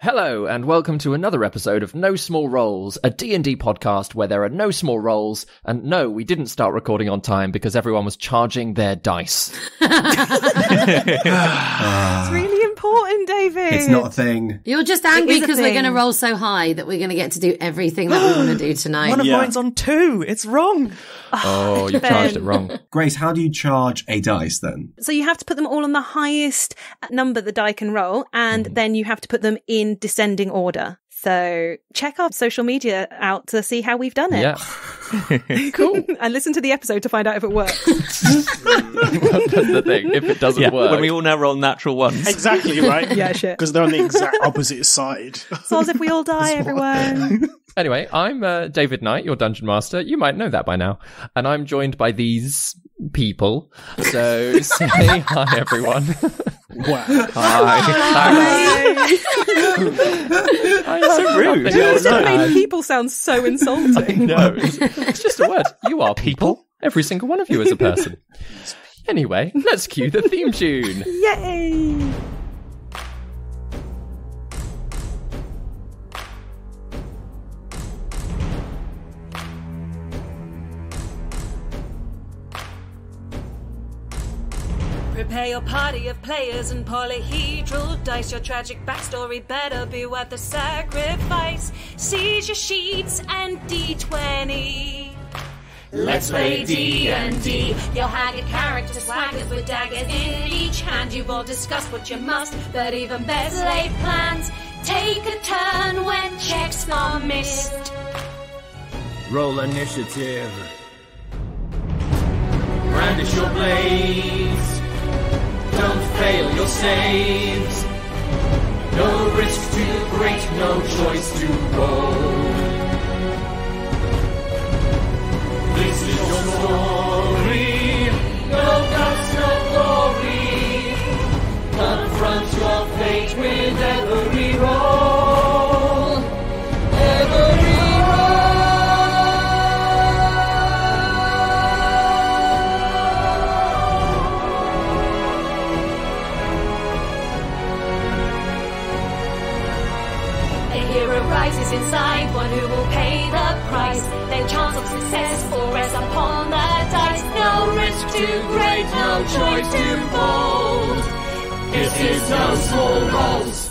Hello, and welcome to another episode of No Small Rolls, a D&D podcast where there are no small rolls, and no, we didn't start recording on time because everyone was charging their dice. It's really important, David. It's not a thing. You're just angry because we're going to roll so high that we're going to get to do everything that we want to do tonight. One of mine's on 2. It's wrong. Oh, you charged it wrong. Grace, how do you charge a dice then? So you have to put them all on the highest number the die can roll, and then you have to put them in descending order. So check our social media out to see how we've done it. Yeah. Cool. And listen to the episode to find out if it works. That's the thing. If it doesn't work. When we all now roll natural ones. Exactly, right? Yeah, shit. Because they're on the exact opposite side. So as if we all die, everyone. Anyway, I'm David Knight, your Dungeon Master. You might know that by now. And I'm joined by these people. So say hi, everyone. Wow. Hi. That's so rude. You just made people sound so insulting. No, it's just a word. You are people. Every single one of you is a person. Anyway, let's cue the theme tune. Yay! Prepare your party of players and polyhedral dice. Your tragic backstory better be worth the sacrifice. Seize your sheets and D20. Let's play D&D. Your haggard character swaggers with daggers in each hand. You've all discussed what you must, but even better laid plans. Take a turn when checks are missed. Roll initiative. Brandish your blades. Don't fail your saves. No risk too great, no choice to roll. This is your story. No guts, no glory. Confront your fate with every roll. Every rises inside, one who will pay the price. Their chance of success will rest upon the dice. No risk too great, no choice too bold. This is No Small Rolls.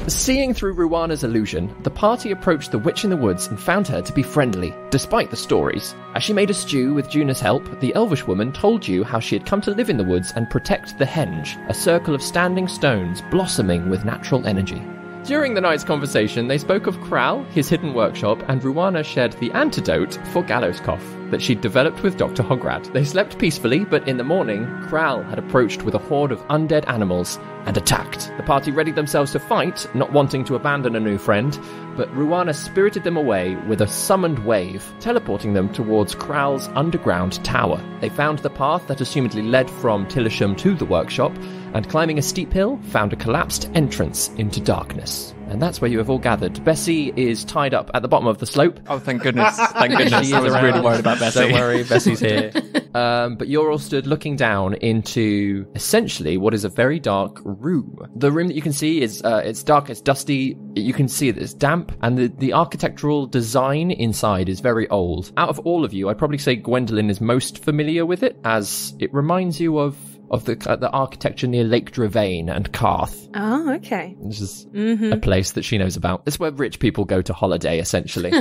Seeing through Ruana's illusion, the party approached the witch in the woods and found her to be friendly, despite the stories. As she made a stew with Juna's help, the elvish woman told you how she had come to live in the woods and protect the henge, a circle of standing stones blossoming with natural energy. During the night's conversation, they spoke of Krall, his hidden workshop, and Ruana shared the antidote for gallows cough that she'd developed with Dr. Hograd. They slept peacefully, but in the morning, Krall had approached with a horde of undead animals and attacked. The party readied themselves to fight, not wanting to abandon a new friend, but Ruana spirited them away with a summoned wave, teleporting them towards Krall's underground tower. They found the path that assumedly led from Tillisham to the workshop, and climbing a steep hill, found a collapsed entrance into darkness. And that's where you have all gathered. Bessie is tied up at the bottom of the slope. Oh, thank goodness. Thank goodness. I was really worried about Bessie. Don't worry, Bessie's here. But you're all stood looking down into essentially what is a very dark room. The room that you can see is it's dark, it's dusty. You can see that it's damp, and the architectural design inside is very old. Out of all of you, I'd probably say Gwendellyn is most familiar with it, as it reminds you of the architecture near Lake Dravain and Carth. Oh, okay. This is a place that she knows about. It's where rich people go to holiday, essentially.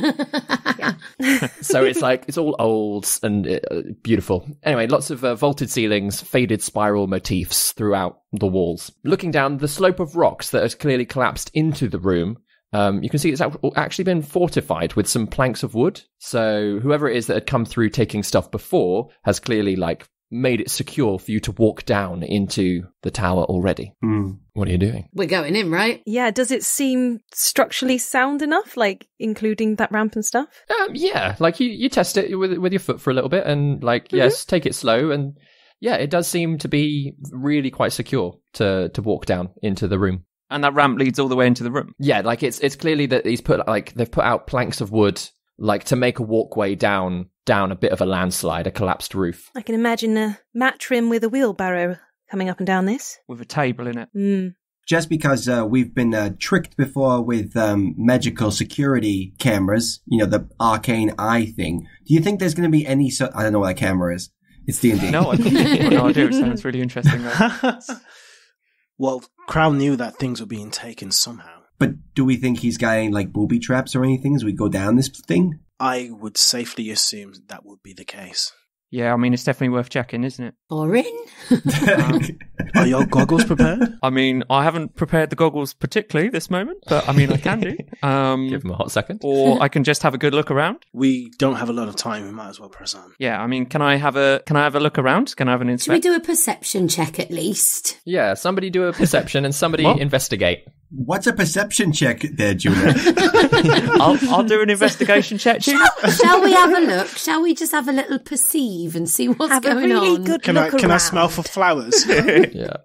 So it's like, it's all old and beautiful. Anyway, lots of vaulted ceilings, faded spiral motifs throughout the walls. Looking down the slope of rocks that has clearly collapsed into the room, you can see it's actually been fortified with some planks of wood. So whoever it is that had come through taking stuff before has clearly, like, made it secure for you to walk down into the tower already. What are you doing? We're going in, right? Yeah, does it seem structurally sound enough, like including that ramp and stuff? Yeah, like you test it with your foot for a little bit and like, yes, take it slow. And yeah, it does seem to be really quite secure to walk down into the room. And that ramp leads all the way into the room? Yeah, like it's clearly that they've put out planks of wood, like to make a walkway down a bit of a landslide, a collapsed roof. I can imagine a mat trim with a wheelbarrow coming up and down this. With a table in it. Just because we've been tricked before with magical security cameras, the arcane eye thing, do you think there's going to be any... I don't know what that camera is. It's D&D. No, I've got no idea. It sounds really interesting, though. Well, Krall knew that things were being taken somehow. But do we think he's got any, booby traps or anything as we go down this thing? I would safely assume that would be the case. Yeah, I mean, it's definitely worth checking, isn't it? Orryn? Are your goggles prepared? I mean, I haven't prepared the goggles particularly this moment, but I mean, I can do. Give him a hot second. Or I can just have a good look around. We don't have a lot of time. We might as well press on. Yeah, I mean, can I have a look around? Can I have an Should we inspect? do a perception check at least? Yeah, somebody do a perception and somebody What? investigate. What's a perception check there, Juna? I'll do an investigation check. Shall we have a look? Shall we just have a little perceive and see what's Have going a really on? good Can look I around. smell for flowers? Yeah.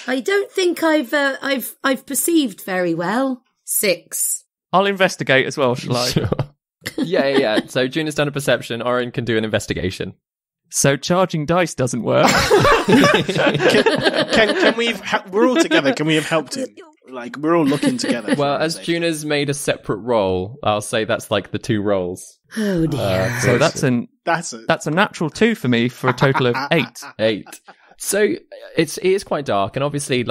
I don't think I've perceived very well. 6. I'll investigate as well, shall I? Sure. Yeah. So Juna's done a perception. Orryn can do an investigation. So charging dice doesn't work. Can we have... We're all together. Can we have helped him? We're all looking together. Well, as Juna's made a separate roll, I'll say that's like the 2 rolls. Oh dear. So that's a natural 2 for me for a total of 8. 8. So it is quite dark, and obviously,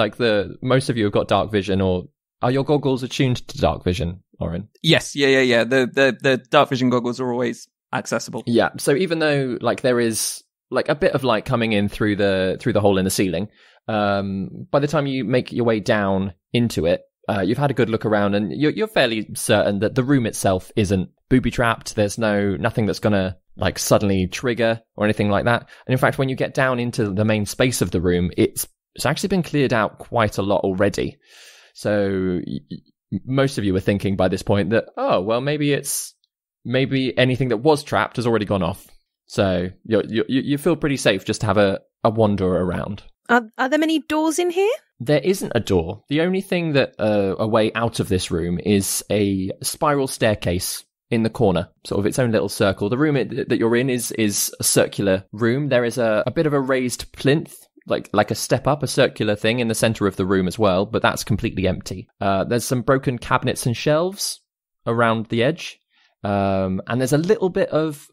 most of you have got dark vision, or are your goggles attuned to dark vision, Orryn? Yes, yeah. The dark vision goggles are always accessible. Yeah. So even though there is a bit of light coming in through the hole in the ceiling, by the time you make your way down into it, you've had a good look around, and you're fairly certain that the room itself isn't booby trapped. There's nothing that's gonna suddenly trigger or anything like that. And in fact, when you get down into the main space of the room, it's actually been cleared out quite a lot already. So most of you were thinking by this point that, oh well, maybe anything that was trapped has already gone off. So you feel pretty safe just to have a wander around. Are there many doors in here? There isn't a door. The only thing that a way out of this room is a spiral staircase in the corner, sort of its own little circle. The room that you're in is a circular room. There is a bit of a raised plinth, like a step up, a circular thing in the center of the room as well, but that's completely empty. There's some broken cabinets and shelves around the edge. And there's a little bit of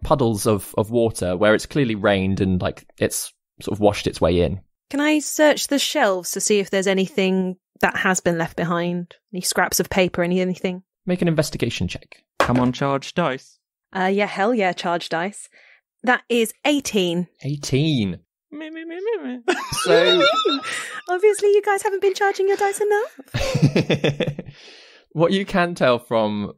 puddles of water where it's clearly rained and it's sort of washed its way in. Can I search the shelves to see if there's anything that has been left behind? Any scraps of paper, anything? Make an investigation check. Come on, charge dice. Yeah, hell yeah, charge dice. That is 18. 18. Me. So Obviously, you guys haven't been charging your dice enough. what you can tell from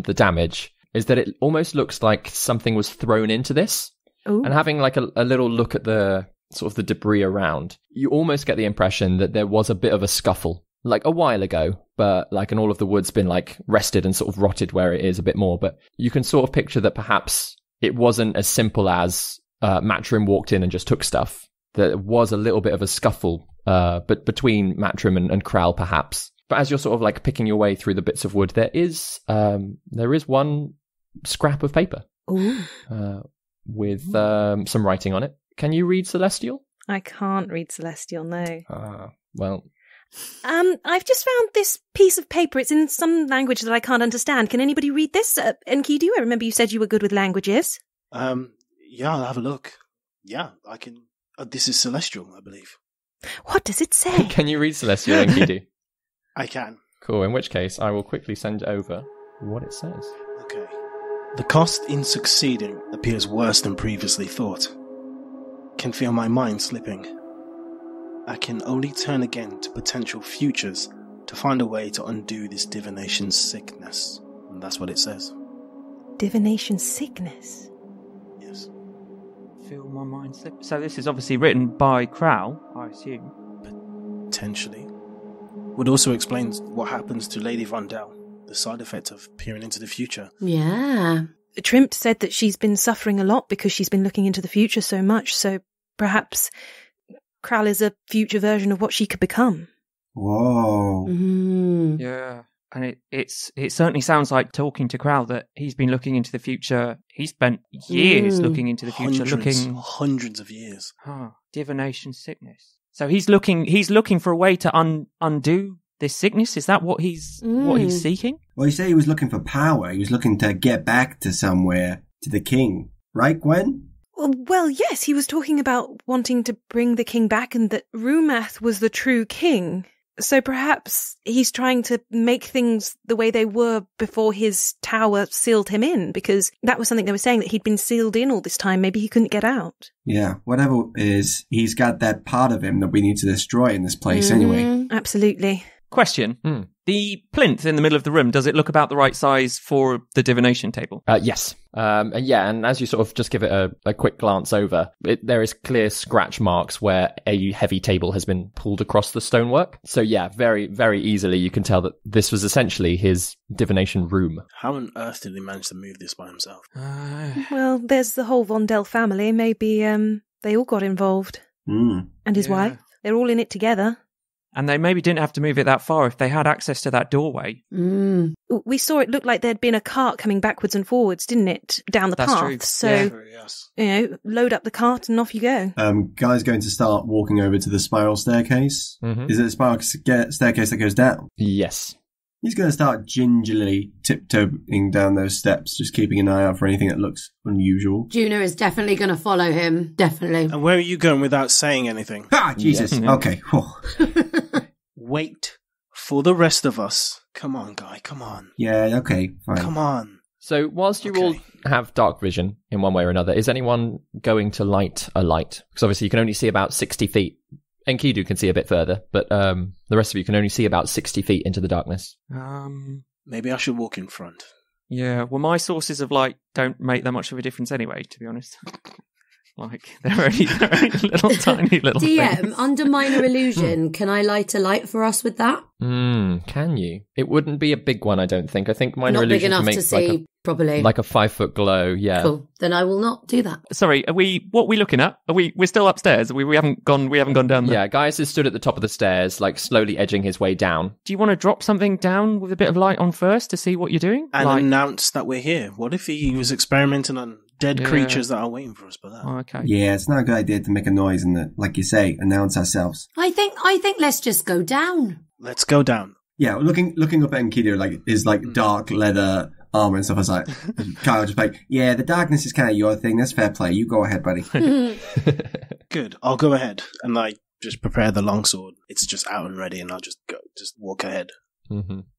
the damage is that it almost looks like something was thrown into this. Ooh. And having a little look at the sort of the debris around, you almost get the impression that there was a bit of a scuffle a while ago, but and all of the wood's been rested and sort of rotted where it is a bit more. But you can sort of picture that perhaps it wasn't as simple as Matrim walked in and just took stuff. There was a little bit of a scuffle but between Matrim and Krall perhaps. But as you're sort of picking your way through the bits of wood, there is one scrap of paper. Ooh. With some writing on it. Can you read Celestial? I can't read Celestial, no. Well. I've just found this piece of paper. It's in some language that I can't understand. Can anybody read this? Enkidu, I remember you said you were good with languages. Yeah, I'll have a look. Yeah, I can. This is Celestial, I believe. What does it say? Can you read Celestial, Enkidu? I can. Cool, in which case I will quickly send over what it says. Okay. The cost in succeeding appears worse than previously thought. Can feel my mind slipping. I can only turn again to potential futures to find a way to undo this divination sickness. And that's what it says. Divination sickness? Yes. Feel my mind slip. So this is obviously written by Krall, I assume. Potentially. Would also explain what happens to Lady Vondel. The side effect of peering into the future. Yeah. Trimpt said that she's been suffering a lot because she's been looking into the future so much, so perhaps Krall is a future version of what she could become. Whoa. Mm. Yeah. And it certainly sounds like, talking to Krall, that he's been looking into the future. He spent years looking into the future, hundreds of years. Divination sickness. So he's looking for a way to undo this sickness. Is that what he's seeking? Well, you say he was looking for power. He was looking to get back to somewhere, to the king. Right, Gwen? Well, yes, he was talking about wanting to bring the king back and that Rumath was the true king. So perhaps he's trying to make things the way they were before his tower sealed him in, because that was something they were saying, that he'd been sealed in all this time. Maybe he couldn't get out. Yeah, whatever it is, he's got that part of him that we need to destroy in this place anyway. Absolutely. Question. The plinth in the middle of the room, does it look about the right size for the divination table? Yes. And as you sort of just give it a quick glance over, there is clear scratch marks where a heavy table has been pulled across the stonework. So yeah, very, very easily you can tell that this was essentially his divination room. How on earth did he manage to move this by himself? Well, there's the whole Vondel family. Maybe they all got involved. And his wife. They're all in it together. And they maybe didn't have to move it that far if they had access to that doorway. We saw it looked like there'd been a cart coming backwards and forwards, didn't it, down the path? True. So, load up the cart and off you go. Guy's going to start walking over to the spiral staircase. Is it a spiral staircase that goes down? Yes. He's going to start gingerly tiptoeing down those steps, just keeping an eye out for anything that looks unusual. Juna is definitely going to follow him. Definitely. And where are you going without saying anything? Jesus. Okay. Wait for the rest of us. Come on, Guy. Come on. Yeah, okay. Fine. Come on. So whilst you all have dark vision in one way or another, is anyone going to light a light? Because obviously you can only see about 60 feet. Enkidu can see a bit further, but the rest of you can only see about 60 feet into the darkness. Maybe I should walk in front. Yeah, well, my sources of light don't make that much of a difference anyway, to be honest. Like, they're only little tiny little DM, things. under minor illusion, can I light a light for us with that? Can you? It wouldn't be a big one, I don't think. I think minor Not big illusion enough can to make see, probably. like a 5-foot glow, yeah. Cool. Then I will not do that. Sorry, what are we looking at? We're still upstairs. We haven't gone down there. Yeah, Gaius is stood at the top of the stairs, like slowly edging his way down. Do you want to drop something down with a bit of light on first to see what you're doing? And announce that we're here. What if he was experimenting on dead creatures that are waiting for us below? Oh, okay. Yeah, it's not a good idea to make a noise and, like you say, announce ourselves. I think let's just go down. Let's go down. Yeah, looking up at Enkidu, like, his, like, dark leather armor and stuff. I was like, Kyle just like, yeah, the darkness is kind of your thing. That's fair play. You go ahead, buddy. Good. I'll go ahead. And I just prepare the longsword. It's just out and ready, and I'll just walk ahead.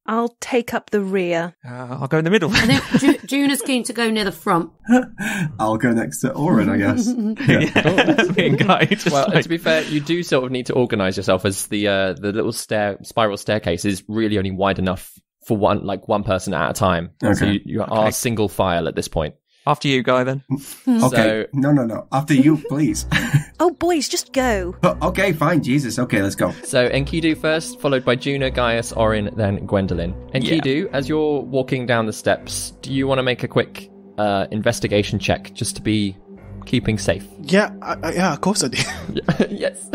I'll take up the rear. I'll go in the middle. I think Juna's keen to go near the front. I'll go next to Orryn, I guess. That's being guided. Well, to be fair, you do sort of need to organise yourself, as the little spiral staircase is really only wide enough for one person at a time. Okay. So you are single file at this point. After you, Guy, then. Okay. No. After you, please. Oh, boys, just go. Okay, fine. Jesus. Okay, let's go. So Enkidu first, followed by Juna, Gaius, Orryn, then Gwendolyn. Enkidu, as you're walking down the steps, do you want to make a quick investigation check just to be keeping safe? Yeah, of course I do. Yes.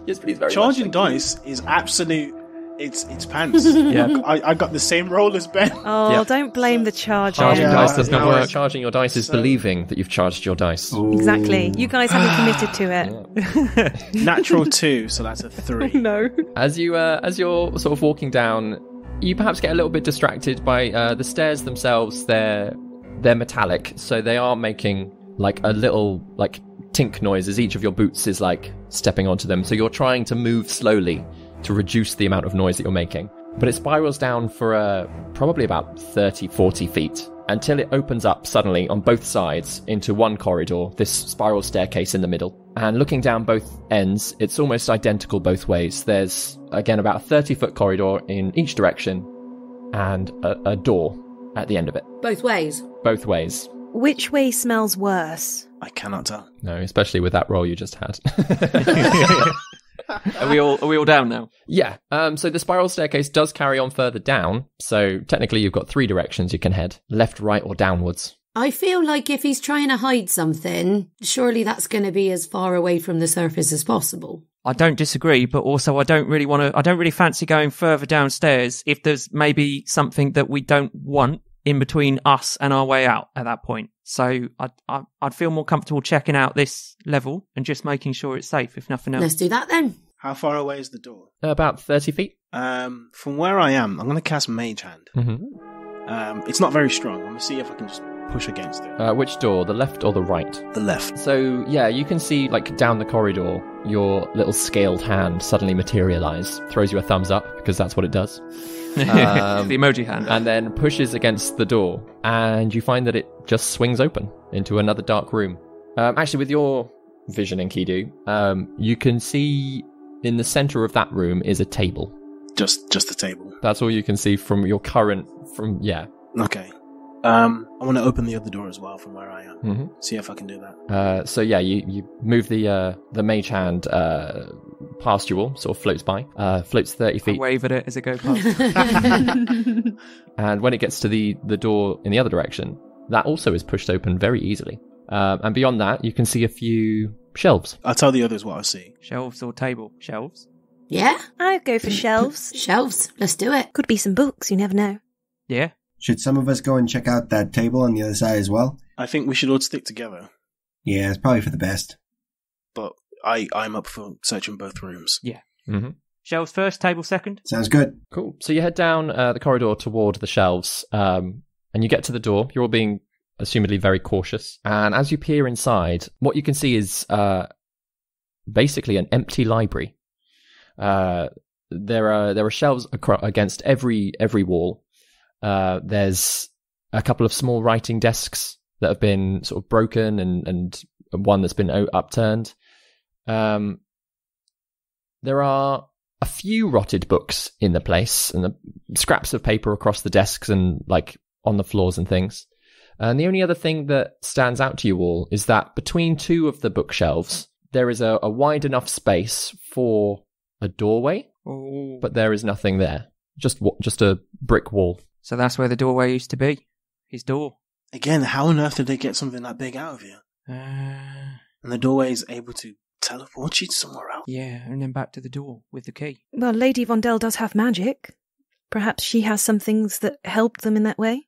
Yes, please, very Charging much. dice is absolute... It's pants. Yeah, I got the same roll as Ben. Oh, Yeah. don't blame the charger. Charging dice does not no, work. it's- Charging your dice is believing that you've charged your dice. Exactly. You guys haven't committed to it. Natural 2, so that's a 3. No. As you're sort of walking down, you perhaps get a little bit distracted by the stairs themselves. They're metallic, so they are making like a little like tink noise as each of your boots is like stepping onto them. So you're trying to move slowly to reduce the amount of noise that you're making. But it spirals down for probably about 30-40 feet until it opens up suddenly on both sides into one corridor, this spiral staircase in the middle. And looking down both ends, it's almost identical both ways. There's, again, about a 30-foot corridor in each direction and a door at the end of it. Both ways. Both ways. Which way smells worse? I cannot tell. No, especially with that roll you just had. Are we all down now? Yeah. So the spiral staircase does carry on further down. So technically you've got 3 directions you can head. Left, right, or downwards. I feel like if he's trying to hide something, surely that's going to be as far away from the surface as possible. I don't disagree, but also I don't really fancy going further downstairs if there's maybe something that we don't want in between us and our way out at that point. So I'd feel more comfortable checking out this level and just making sure it's safe, if nothing else. Let's do that then. How far away is the door? About 30 feet. From where I am, I'm going to cast Mage Hand. Mm-hmm. It's not very strong. I'm going to see if I can just push against it. Which door, the left or the right? The left. So, yeah, you can see, like, down the corridor, your little scaled hand suddenly materialise, throws you a thumbs up, because that's what it does. The emoji hand. And then pushes against the door, and you find that it just swings open into another dark room. Actually, with your vision, Enkidu, you can see in the centre of that room is a table. Just a table. That's all you can see from your current, Okay. I want to open the other door as well from where I am. Mm-hmm. See if I can do that. So yeah, you move the mage hand past you all, sort of floats by, floats 30 feet. I wave at it as it goes past. And when it gets to the door in the other direction, that also is pushed open very easily. And beyond that, you can see a few shelves. I'll tell the others what I see. Shelves or table? Shelves? Yeah? I'd go for shelves. Shelves. Let's do it. Could be some books, you never know. Yeah. Should some of us go and check out that table on the other side as well? I think we should all stick together. Yeah, it's probably for the best. But I'm up for searching both rooms. Yeah. Mm-hmm. Shelves first, table second. Sounds good. Cool. So you head down the corridor toward the shelves, and you get to the door. You're all being assumedly very cautious. And as you peer inside, what you can see is basically an empty library. There are shelves against every wall. There's a couple of small writing desks that have been sort of broken and one that's been upturned. There are a few rotted books in the place and scraps of paper across the desks and like on the floors and things. And the only other thing that stands out to you all is that between two of the bookshelves, there is a wide enough space for a doorway, but there is nothing there. Just a brick wall. So that's where the doorway used to be. His door. Again, how on earth did they get something that big out of you? And the doorway is able to teleport you somewhere else? Yeah, and then back to the door with the key. Well, Lady Vondel does have magic. Perhaps she has some things that helped them in that way.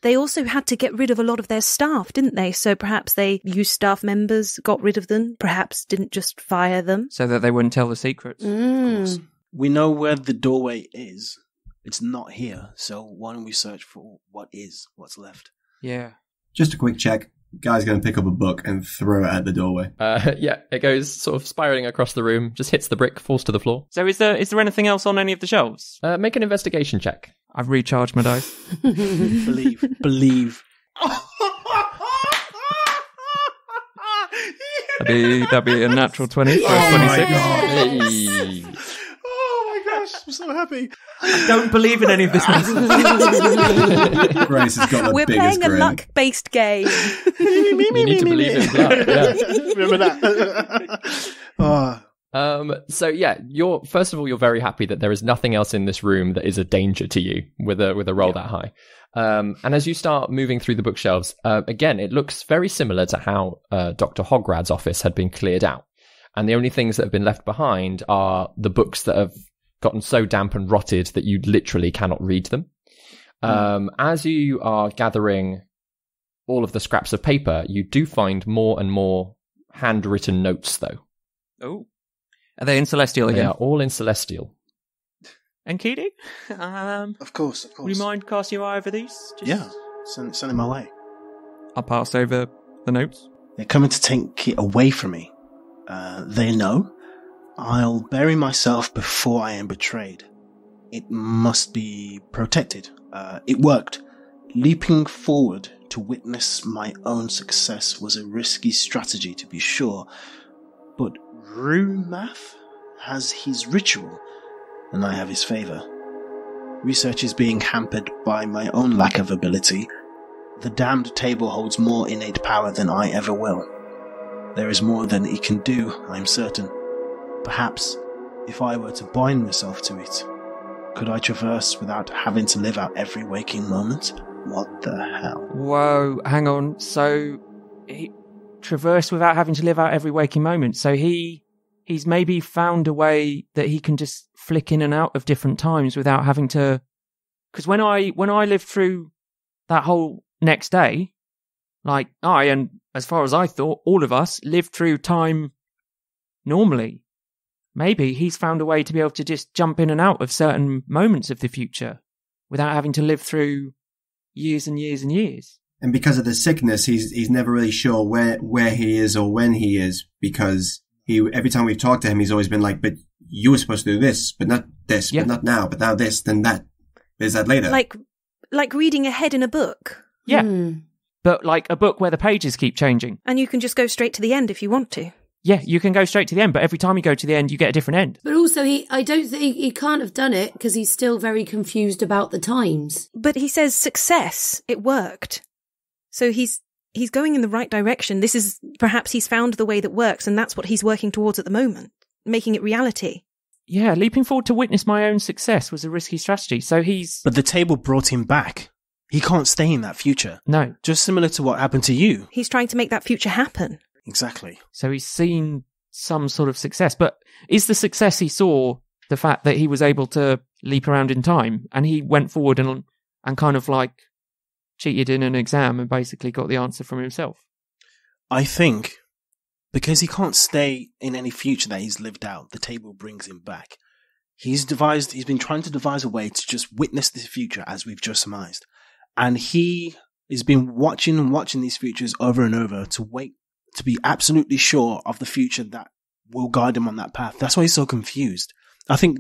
They also had to get rid of a lot of their staff, didn't they? So perhaps they used staff members, got rid of them, perhaps didn't just fire them. So that they wouldn't tell the secrets. Of course. We know where the doorway is. It's not here, so why don't we search for what's left? Yeah. Just a quick check. Guy's going to pick up a book and throw it at the doorway. Yeah, it goes sort of spiraling across the room, just hits the brick, falls to the floor. So is there anything else on any of the shelves? Make an investigation check. I've recharged my dice. Believe. That'd be a natural 20 or 26. Hey. Oh my gosh, I'm so happy. I don't believe in any of this nonsense. Grace has got the We're biggest playing a grin. luck-based game. You need to believe in luck, yeah. Remember that? So yeah, you're very happy that there is nothing else in this room that is a danger to you with a roll that high. And as you start moving through the bookshelves, again, it looks very similar to how Dr. Hograd's office had been cleared out. And the only things that have been left behind are the books that have gotten so damp and rotted that you literally cannot read them. As you are gathering all of the scraps of paper, you do find more and more handwritten notes, though. Oh. Are they in Celestial again? They are all in Celestial. Enkidu? Of course. Would you mind casting your eye over these? Yeah, send it my way. I'll pass over the notes. They're coming to take it away from me. They know. I'll bury myself before I am betrayed. It must be protected. It worked. Leaping forward to witness my own success was a risky strategy, to be sure. But Rumath has his ritual, and I have his favor. Research is being hampered by my own lack of ability. The damned table holds more innate power than I ever will. There is more than it can do, I'm certain. Perhaps, if I were to bind myself to it, could I traverse without having to live out every waking moment? What the hell? Whoa, hang on. So, he traversed without having to live out every waking moment. So he he's maybe found a way that he can just flick in and out of different times without having to. Because when I lived through that whole next day, like and as far as I thought, all of us lived through time normally. Maybe he's found a way to be able to just jump in and out of certain moments of the future without having to live through years and years and years. And because of the sickness, he's never really sure where he is or when he is, because every time we've talked to him, he's always been like, but you were supposed to do this, but not this, but not now, but now this, then that. Is that later? Like reading ahead in a book. Yeah. But like a book where the pages keep changing. And you can just go straight to the end if you want to. Yeah, you can go straight to the end, but every time you go to the end, you get a different end. But also, I don't think he can't have done it because he's still very confused about the times. But he says success. It worked. So he's going in the right direction. Perhaps he's found the way that works, and that's what he's working towards at the moment, making it reality. Yeah, leaping forward to witness my own success was a risky strategy. So But the table brought him back. He can't stay in that future. No. Just similar to what happened to you. He's trying to make that future happen. Exactly. So he's seen some sort of success. But is the success he saw the fact that he was able to leap around in time and he went forward and kind of like cheated in an exam and basically got the answer from himself? I think because he can't stay in any future that he's lived out, the table brings him back. He's been trying to devise a way to just witness this future as we've just surmised. And he has been watching these futures over and over to be absolutely sure of the future that will guide him on that path. That's why he's so confused. I think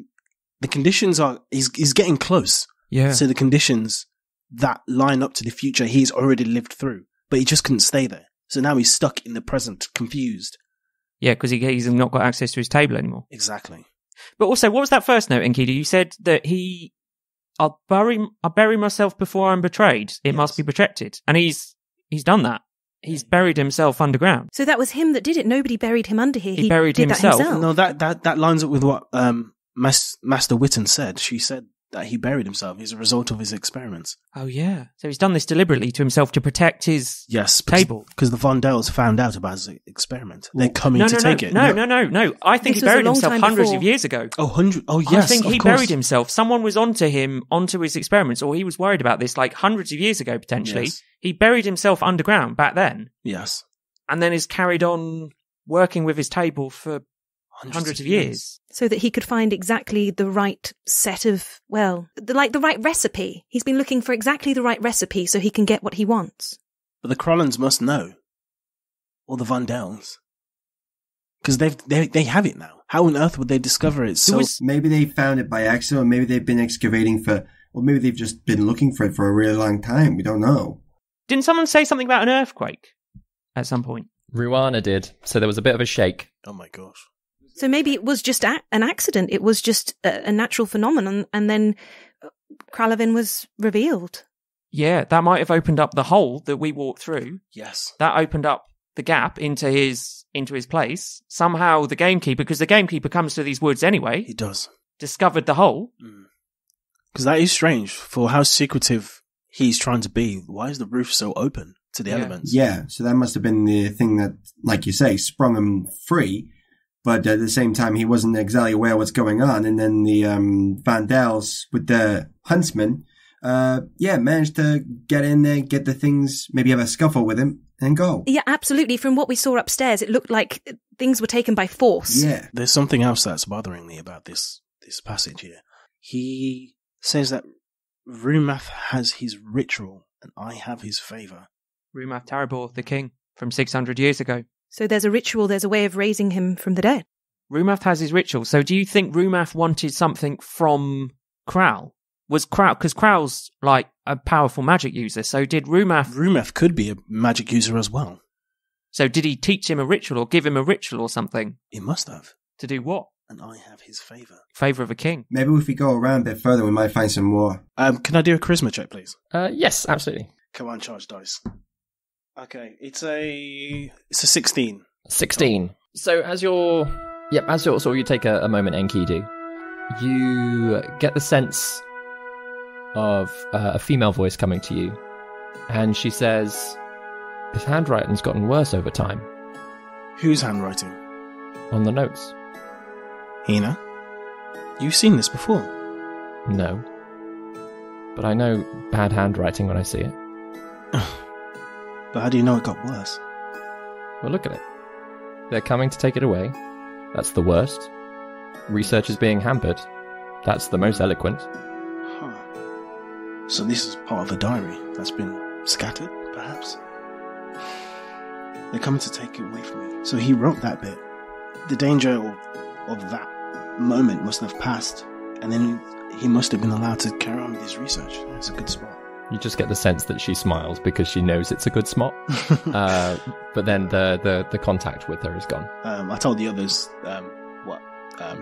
the conditions he's getting close to the conditions that line up to the future he's already lived through, but he just couldn't stay there. So now he's stuck in the present, confused. Yeah, because he's not got access to his table anymore. Exactly. But also, what was that first note, Enkidu? You said that I'll bury myself before I'm betrayed. It must be protected. And he's done that. He's buried himself underground. So that was him that did it. Nobody buried him under here. He buried did himself. That himself. No, that lines up with what Master Witten said. She said that he buried himself as a result of his experiments. Oh, yeah. So he's done this deliberately to himself to protect his table. Because the Vondells found out about his experiment. They're coming to take it. No. I think he buried himself hundreds of years ago. Oh, yes, I think he buried himself. Someone was onto his experiments, or he was worried about this like hundreds of years ago, potentially. Yes. He buried himself underground back then. Yes. And then has carried on working with his table for hundreds of years. So that he could find exactly the right set of, the right recipe. He's been looking for exactly the right recipe so he can get what he wants. But the Krollans must know. Or the Vondells. Because they have it now. How on earth would they discover it? Maybe they found it by accident, or maybe they've been excavating or maybe they've just been looking for it for a really long time. We don't know. Didn't someone say something about an earthquake at some point? Ruana did. So there was a bit of a shake. Oh my gosh. So maybe it was just an accident. It was just a natural phenomenon, and then Krallovin was revealed. Yeah, that might have opened up the hole that we walked through. Yes. That opened up the gap into his place. Somehow the gamekeeper, because the gamekeeper comes to these woods anyway. He does. Discovered the hole. Because that is strange for how secretive he's trying to be. Why is the roof so open to the elements? Yeah, so that must have been the thing that, like you say, sprung him free. But at the same time, he wasn't exactly aware what's going on. And then the Vondells with the huntsman, managed to get in there, get the things, maybe have a scuffle with him, and go. Yeah, absolutely. From what we saw upstairs, it looked like things were taken by force. Yeah. There's something else that's bothering me about this passage here. He says that Rumath has his ritual, and I have his favour. Rumath Tarabor, the king, from 600 years ago. So there's a ritual, there's a way of raising him from the dead. Rumath has his ritual. So do you think Rumath wanted something from Krall? Because Krall's like a powerful magic user. So did Rumath... Rumath could be a magic user as well. So did he teach him a ritual or give him a ritual or something? He must have. To do what? And I have his favour. Favour of a king. Maybe if we go around a bit further, we might find some more. Can I do a charisma check, please? Yes, absolutely. Come on, charge dice. Okay, it's a 16. 16. So as you take a moment, Enkidu, you get the sense of a female voice coming to you, and she says, "His handwriting's gotten worse over time." Whose handwriting? On the notes. Hina, you've seen this before. No. But I know bad handwriting when I see it. But how do you know it got worse? Well, look at it. They're coming to take it away. That's the worst. Research is being hampered. That's the most eloquent. Huh. So this is part of a diary that's been scattered, perhaps? They're coming to take it away from me. So he wrote that bit. The danger of that moment must have passed, and then he must have been allowed to carry on with his research. It's a good spot. You just get the sense that she smiles because she knows it's a good spot. But then the contact with her is gone. I told the others what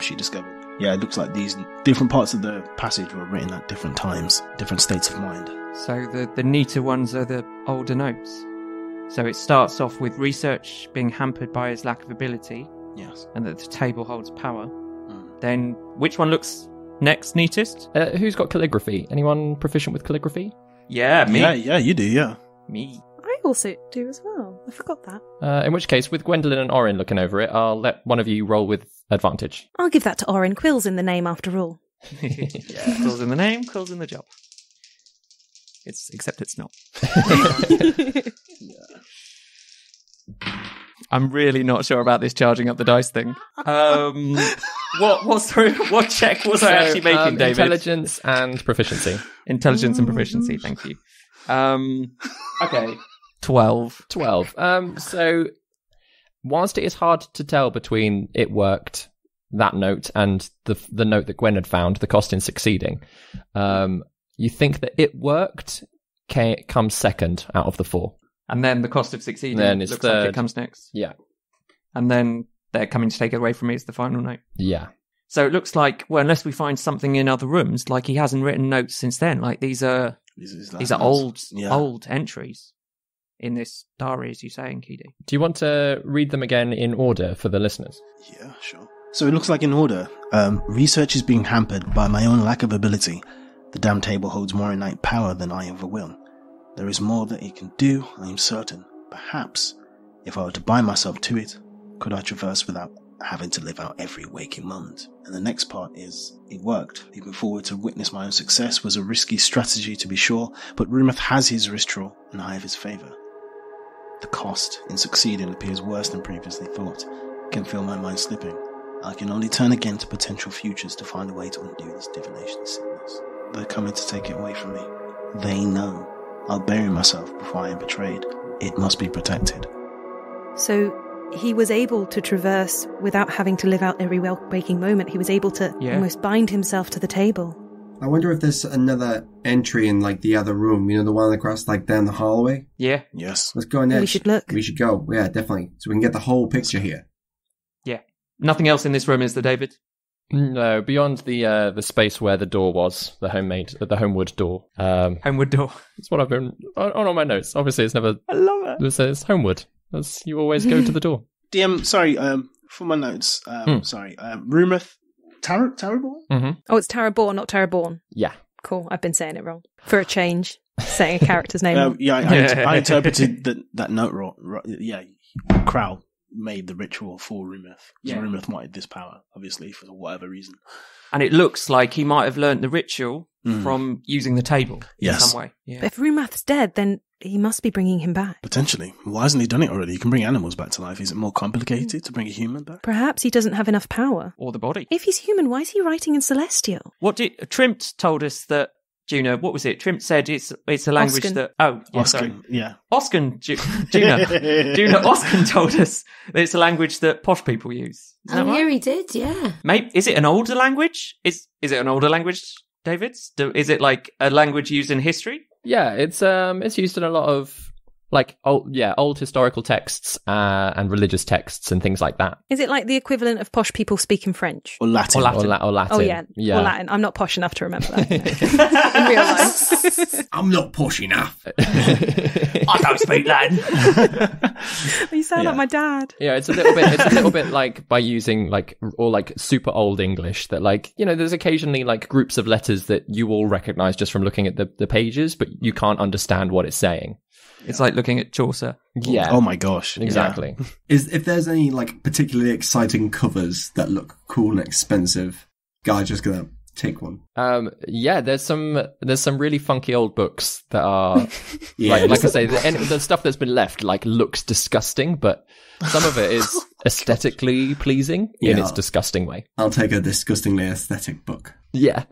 she discovered. Yeah, it looks like these different parts of the passage were written at different times, different states of mind. So the neater ones are the older notes. So it starts off with research being hampered by his lack of ability. Yes. And that the table holds power. Then which one looks next neatest? Who's got calligraphy? Anyone proficient with calligraphy? Yeah, me. Yeah, you do, yeah. Me. I also do as well. I forgot that. In which case, with Gwendolyn and Orryn looking over it, I'll let one of you roll with advantage. I'll give that to Orryn. Quill's in the name after all. Yeah, Quill's in the name, Quill's in the job. Except it's not. I'm really not sure about this charging up the dice thing. What check was I actually making, David? Intelligence and proficiency. Intelligence and proficiency, thank you. Okay. 12. So, whilst it is hard to tell between it worked, that note, and the note that Gwen had found, the cost in succeeding, you think that it worked comes second out of the 4. And then the cost of succeeding then it's looks third. like it comes next. Yeah. And then they're coming to take it away from me as the final note. Yeah. So it looks like, well, unless we find something in other rooms, like he hasn't written notes since then. Like these are old entries in this diary, as you say, Enkidu. Do you want to read them again in order for the listeners? Yeah, sure. So it looks like in order. Research is being hampered by my own lack of ability. The damn table holds more innate power than I ever will. There is more that it can do, I am certain. Perhaps, if I were to bind myself to it, could I traverse without having to live out every waking moment? And the next part is, it worked. Leaping forward to witness my own success was a risky strategy to be sure, but Rumeth has his ristral, and I have his favour. The cost in succeeding appears worse than previously thought. I can feel my mind slipping. I can only turn again to potential futures to find a way to undo this divination sickness. They're coming to take it away from me. They know. I'll bury myself before I am betrayed. It must be protected. So he was able to traverse without having to live out every waking moment. He was able to almost bind himself to the table. I wonder if there's another entry in, like, the other room. You know, the one across, like, down the hallway? Yeah. Yes. Let's go in there. We should look. We should go. Yeah, definitely. So we can get the whole picture here. Yeah. Nothing else in this room, is there, David? No, beyond the space where the door was, the homeward door. Homeward door. It's what I've been on my notes. Obviously, it's never. I love it. It says homeward. As you always go to the door. DM, sorry, for my notes, Rumeth, Taraborn? Mm-hmm. Oh, it's Taraborn, not Taraborn. Yeah. Cool, I've been saying it wrong. For a change, saying a character's name wrong. Yeah, I interpreted that note wrong. Yeah, Krall made the ritual for Rumeth. So Rumeth wanted this power, obviously, for whatever reason. And it looks like he might have learnt the ritual from using the table in some way. Yeah. But if Rumath's dead, then he must be bringing him back. Potentially. Why hasn't he done it already? He can bring animals back to life. Is it more complicated to bring a human back? Perhaps he doesn't have enough power. Or the body. If he's human, why is he writing in Celestial? Trimpt told us that, Juna, what was it? Trimpt said it's a language Oscan. that... Oh, yeah, Oscan, sorry. yeah. Oscan, Juna, Oscan told us that it's a language that posh people use. Is that right? Yeah, he did, yeah. Mate, is it an older language? Is it an older language, David? Is it like a language used in history? Yeah, it's used in a lot of old historical texts and religious texts and things like that. Is it like the equivalent of posh people speaking French? Or Latin. Or Latin. Oh, yeah. Or Latin. I'm not posh enough to remember that. In real life. I'm not posh enough. I don't speak Latin. You sound like my dad. Yeah, it's a little bit like by using super old English that, like, you know, there's occasionally like groups of letters that you all recognize just from looking at the pages, but you can't understand what it's saying. It's like looking at Chaucer. Yeah. Oh my gosh. Exactly. If there's any like particularly exciting covers that look cool and expensive, Guy's just gonna take one. Yeah, there's some really funky old books that are Yeah. like I say, the stuff that's been left like looks disgusting, but some of it is aesthetically pleasing in its disgusting way. I'll take a disgustingly aesthetic book. Yeah.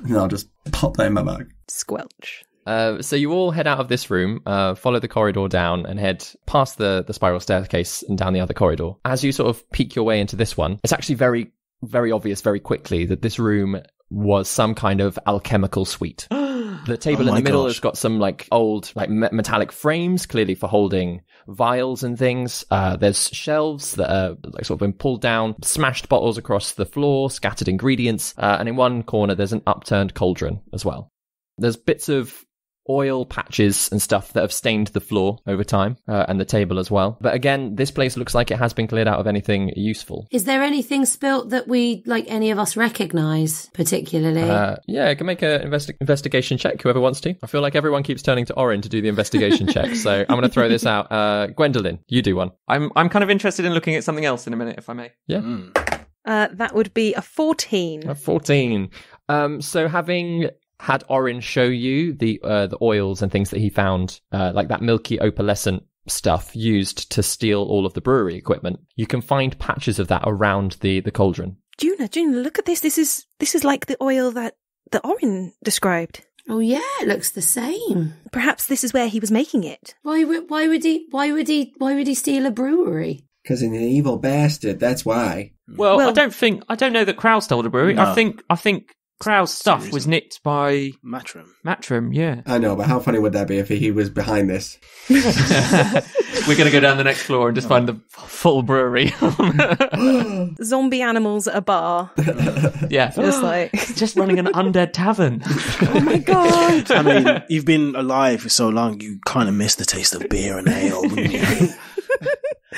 And I'll just pop that in my bag. Squelch. So you all head out of this room, follow the corridor down, and head past the spiral staircase and down the other corridor. As you sort of peek your way into this one, it's actually very, very obvious very quickly that this room was some kind of alchemical suite. The table in the middle has got some like old like metallic frames, clearly for holding vials and things. There's shelves that are like sort of been pulled down, smashed bottles across the floor, scattered ingredients, and in one corner there's an upturned cauldron as well. There's bits of oil patches and stuff that have stained the floor over time, and the table as well. But again, this place looks like it has been cleared out of anything useful. Is there anything spilt that we, like, any of us recognise particularly? Yeah, I can make an investigation check, whoever wants to. I feel like everyone keeps turning to Orryn to do the investigation check, so I'm going to throw this out. Gwendellyn, you do one. I'm kind of interested in looking at something else in a minute, if I may. Yeah. That would be a 14. A 14. So having had Orryn show you the oils and things that he found, like that milky opalescent stuff used to steal all of the brewery equipment, you can find patches of that around the cauldron. Juna, look at this. This is like the oil that Orryn described. Oh yeah, it looks the same. Perhaps this is where he was making it. Why would he steal a brewery? Because he's an evil bastard, that's why. Well, I don't know that Krall stole the brewery. No. I think Krall's stuff was nicked by Matrim. Yeah. I know, but how funny would that be if he was behind this? We're going to go down the next floor and just find the full brewery. Zombie animals at a bar. Yeah. Just like... just running an undead tavern. Oh my god. I mean, you've been alive for so long, you kind of miss the taste of beer and ale, wouldn't you?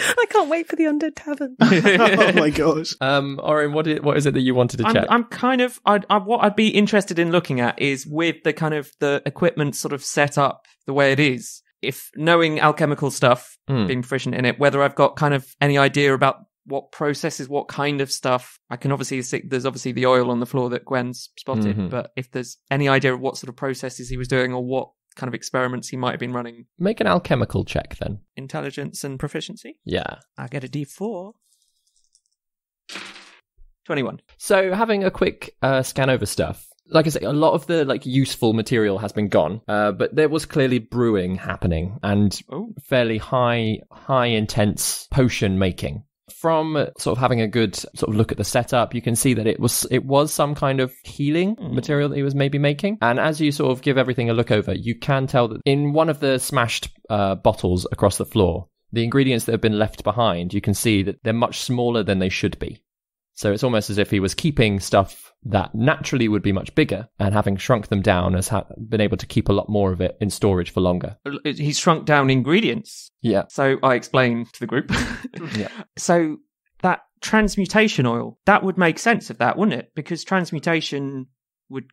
I can't wait for the undead tavern. Oh my gosh. Orryn, what is it that you wanted to check? I'm kind of, what I'd be interested in looking at is with the kind of the equipment sort of set up the way it is, if knowing alchemical stuff, being proficient in it, whether I've got kind of any idea about what processes, what kind of stuff. I can obviously see, there's obviously the oil on the floor that Gwen's spotted, but if there's any idea of what sort of processes he was doing or what kind of experiments he might have been running. Make an alchemical check then. Intelligence and proficiency? Yeah. I get a D4. 21. So having a quick scan over stuff, like I say, a lot of the like useful material has been gone, but there was clearly brewing happening and fairly high intense potion making. From sort of having a good sort of look at the setup, you can see that it was some kind of healing material that he was maybe making. And as you sort of give everything a look over, you can tell that in one of the smashed bottles across the floor, the ingredients that have been left behind, you can see that they're much smaller than they should be. So it's almost as if he was keeping stuff that naturally would be much bigger, and having shrunk them down has been able to keep a lot more of it in storage for longer. He's shrunk down ingredients. Yeah. So I explained to the group. Yeah. So that transmutation oil, that would make sense of that, wouldn't it? Because transmutation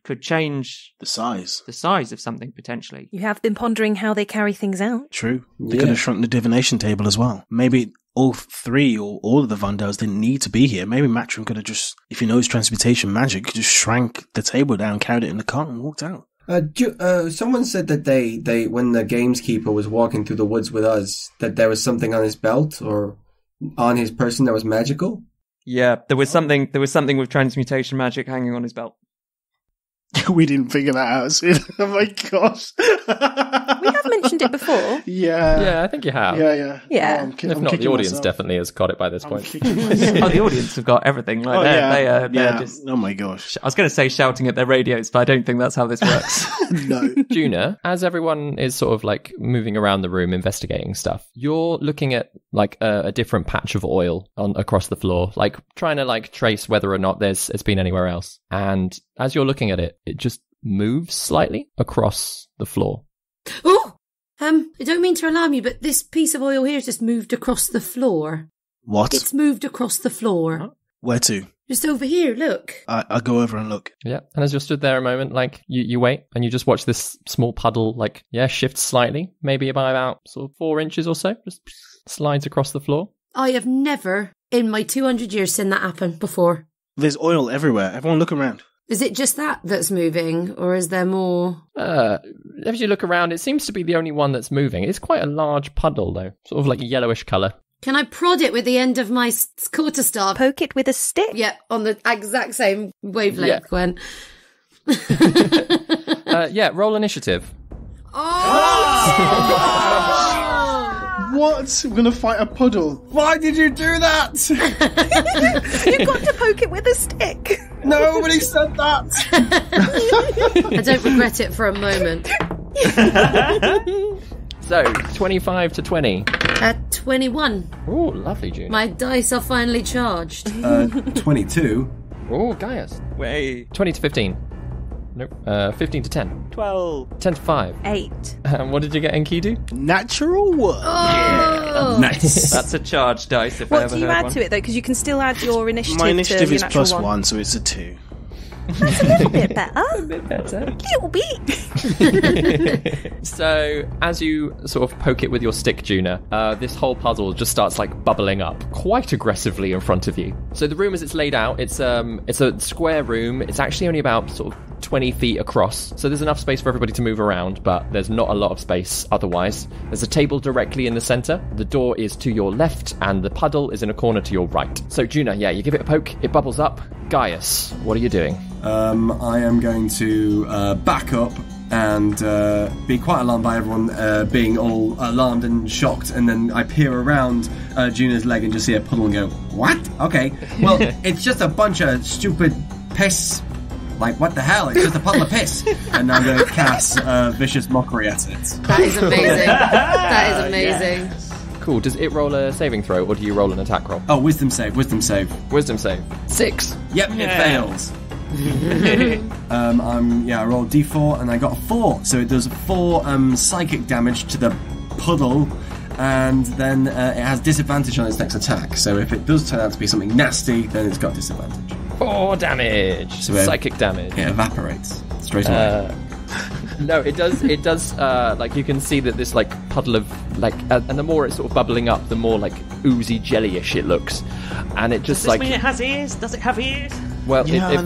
could change the size of something potentially. You have been pondering how they carry things out. True. They could have shrunk the divination table as well. Maybe all three or all of the Vandals didn't need to be here. Maybe Matrim could have just, if he knows transmutation magic, could just shrank the table down, carried it in the cart and walked out. Someone said that they when the gameskeeper was walking through the woods with us, that there was something on his belt or on his person that was magical. Yeah, there was something with transmutation magic hanging on his belt. We didn't figure that out, Sid. Oh my gosh. We have mentioned it before. Yeah, I think you have. Yeah. Yeah. If not, the audience definitely has got it by this point. The audience have got everything. Like they're just. Oh my gosh. I was going to say shouting at their radios, but I don't think that's how this works. No. Juna, as everyone is sort of like moving around the room investigating stuff, you're looking at like a different patch of oil across the floor, like trying to like trace whether or not it's been anywhere else. And as you're looking at it, it just moves slightly across the floor. Oh! I don't mean to alarm you, but this piece of oil here has just moved across the floor. What? It's moved across the floor. Where to? Just over here, look. I go over and look. Yeah, and as you're stood there a moment, like, you wait, and you just watch this small puddle, like, shift slightly, maybe by about sort of 4 inches or so, just slides across the floor. I have never, in my 200 years, seen that happen before. There's oil everywhere. Everyone look around. Is it just that that's moving, or is there more? As you look around, it seems to be the only one that's moving. It's quite a large puddle, though, sort of like a yellowish colour. Can I prod it with the end of my quarterstaff? Poke it with a stick? Yeah, on the exact same wavelength, Gwen. Roll initiative. Oh! What? We're going to fight a puddle. Why did you do that? You got to poke it with a stick. Nobody said that. I don't regret it for a moment. So, 25 to 20. 21. Oh, lovely, June. My dice are finally charged. 22. Oh, Gaius. Wait. 20 to 15. Nope. 15 to 10. 12. 10 to 5. 8. What did you get, Enkidu? Natural one. Oh! Nice. That's a charge dice if I What ever do you heard add one. to it, though? Because you can still add your initiative My initiative to is your natural plus 1, so it's a 2. That's a little bit better. A bit better. A little bit. So, as you sort of poke it with your stick, Juna, this whole puzzle just starts, like, bubbling up quite aggressively in front of you. So the room as it's laid out, it's a square room. It's actually only about sort of 20 feet across. So there's enough space for everybody to move around, but there's not a lot of space otherwise. There's a table directly in the center. The door is to your left, and the puddle is in a corner to your right. So, Juna, you give it a poke. It bubbles up. Gaius, what are you doing? I am going to back up and be quite alarmed by everyone being all alarmed and shocked, and then I peer around Juna's leg and just see a puddle and go, what? Okay, well, it's just a bunch of stupid piss. Like, what the hell? It's just a puddle of piss. And I'm going to cast Vicious Mockery at it. That is amazing. That is amazing. Yes. Cool. Does it roll a saving throw, or do you roll an attack roll? Oh, wisdom save. Wisdom save. 6. Yep, it fails. I rolled D4 and I got a 4, so it does 4 psychic damage to the puddle, and then it has disadvantage on its next attack. So if it does turn out to be something nasty, then it's got disadvantage. 4 damage. So psychic damage. It evaporates straight away. No, it does. It does. Like, you can see that this, like, puddle of, like, and the more it's sort of bubbling up, the more, like, oozy jellyish it looks, and it just, Does this mean it has ears? Does it have ears? Well, Yeah,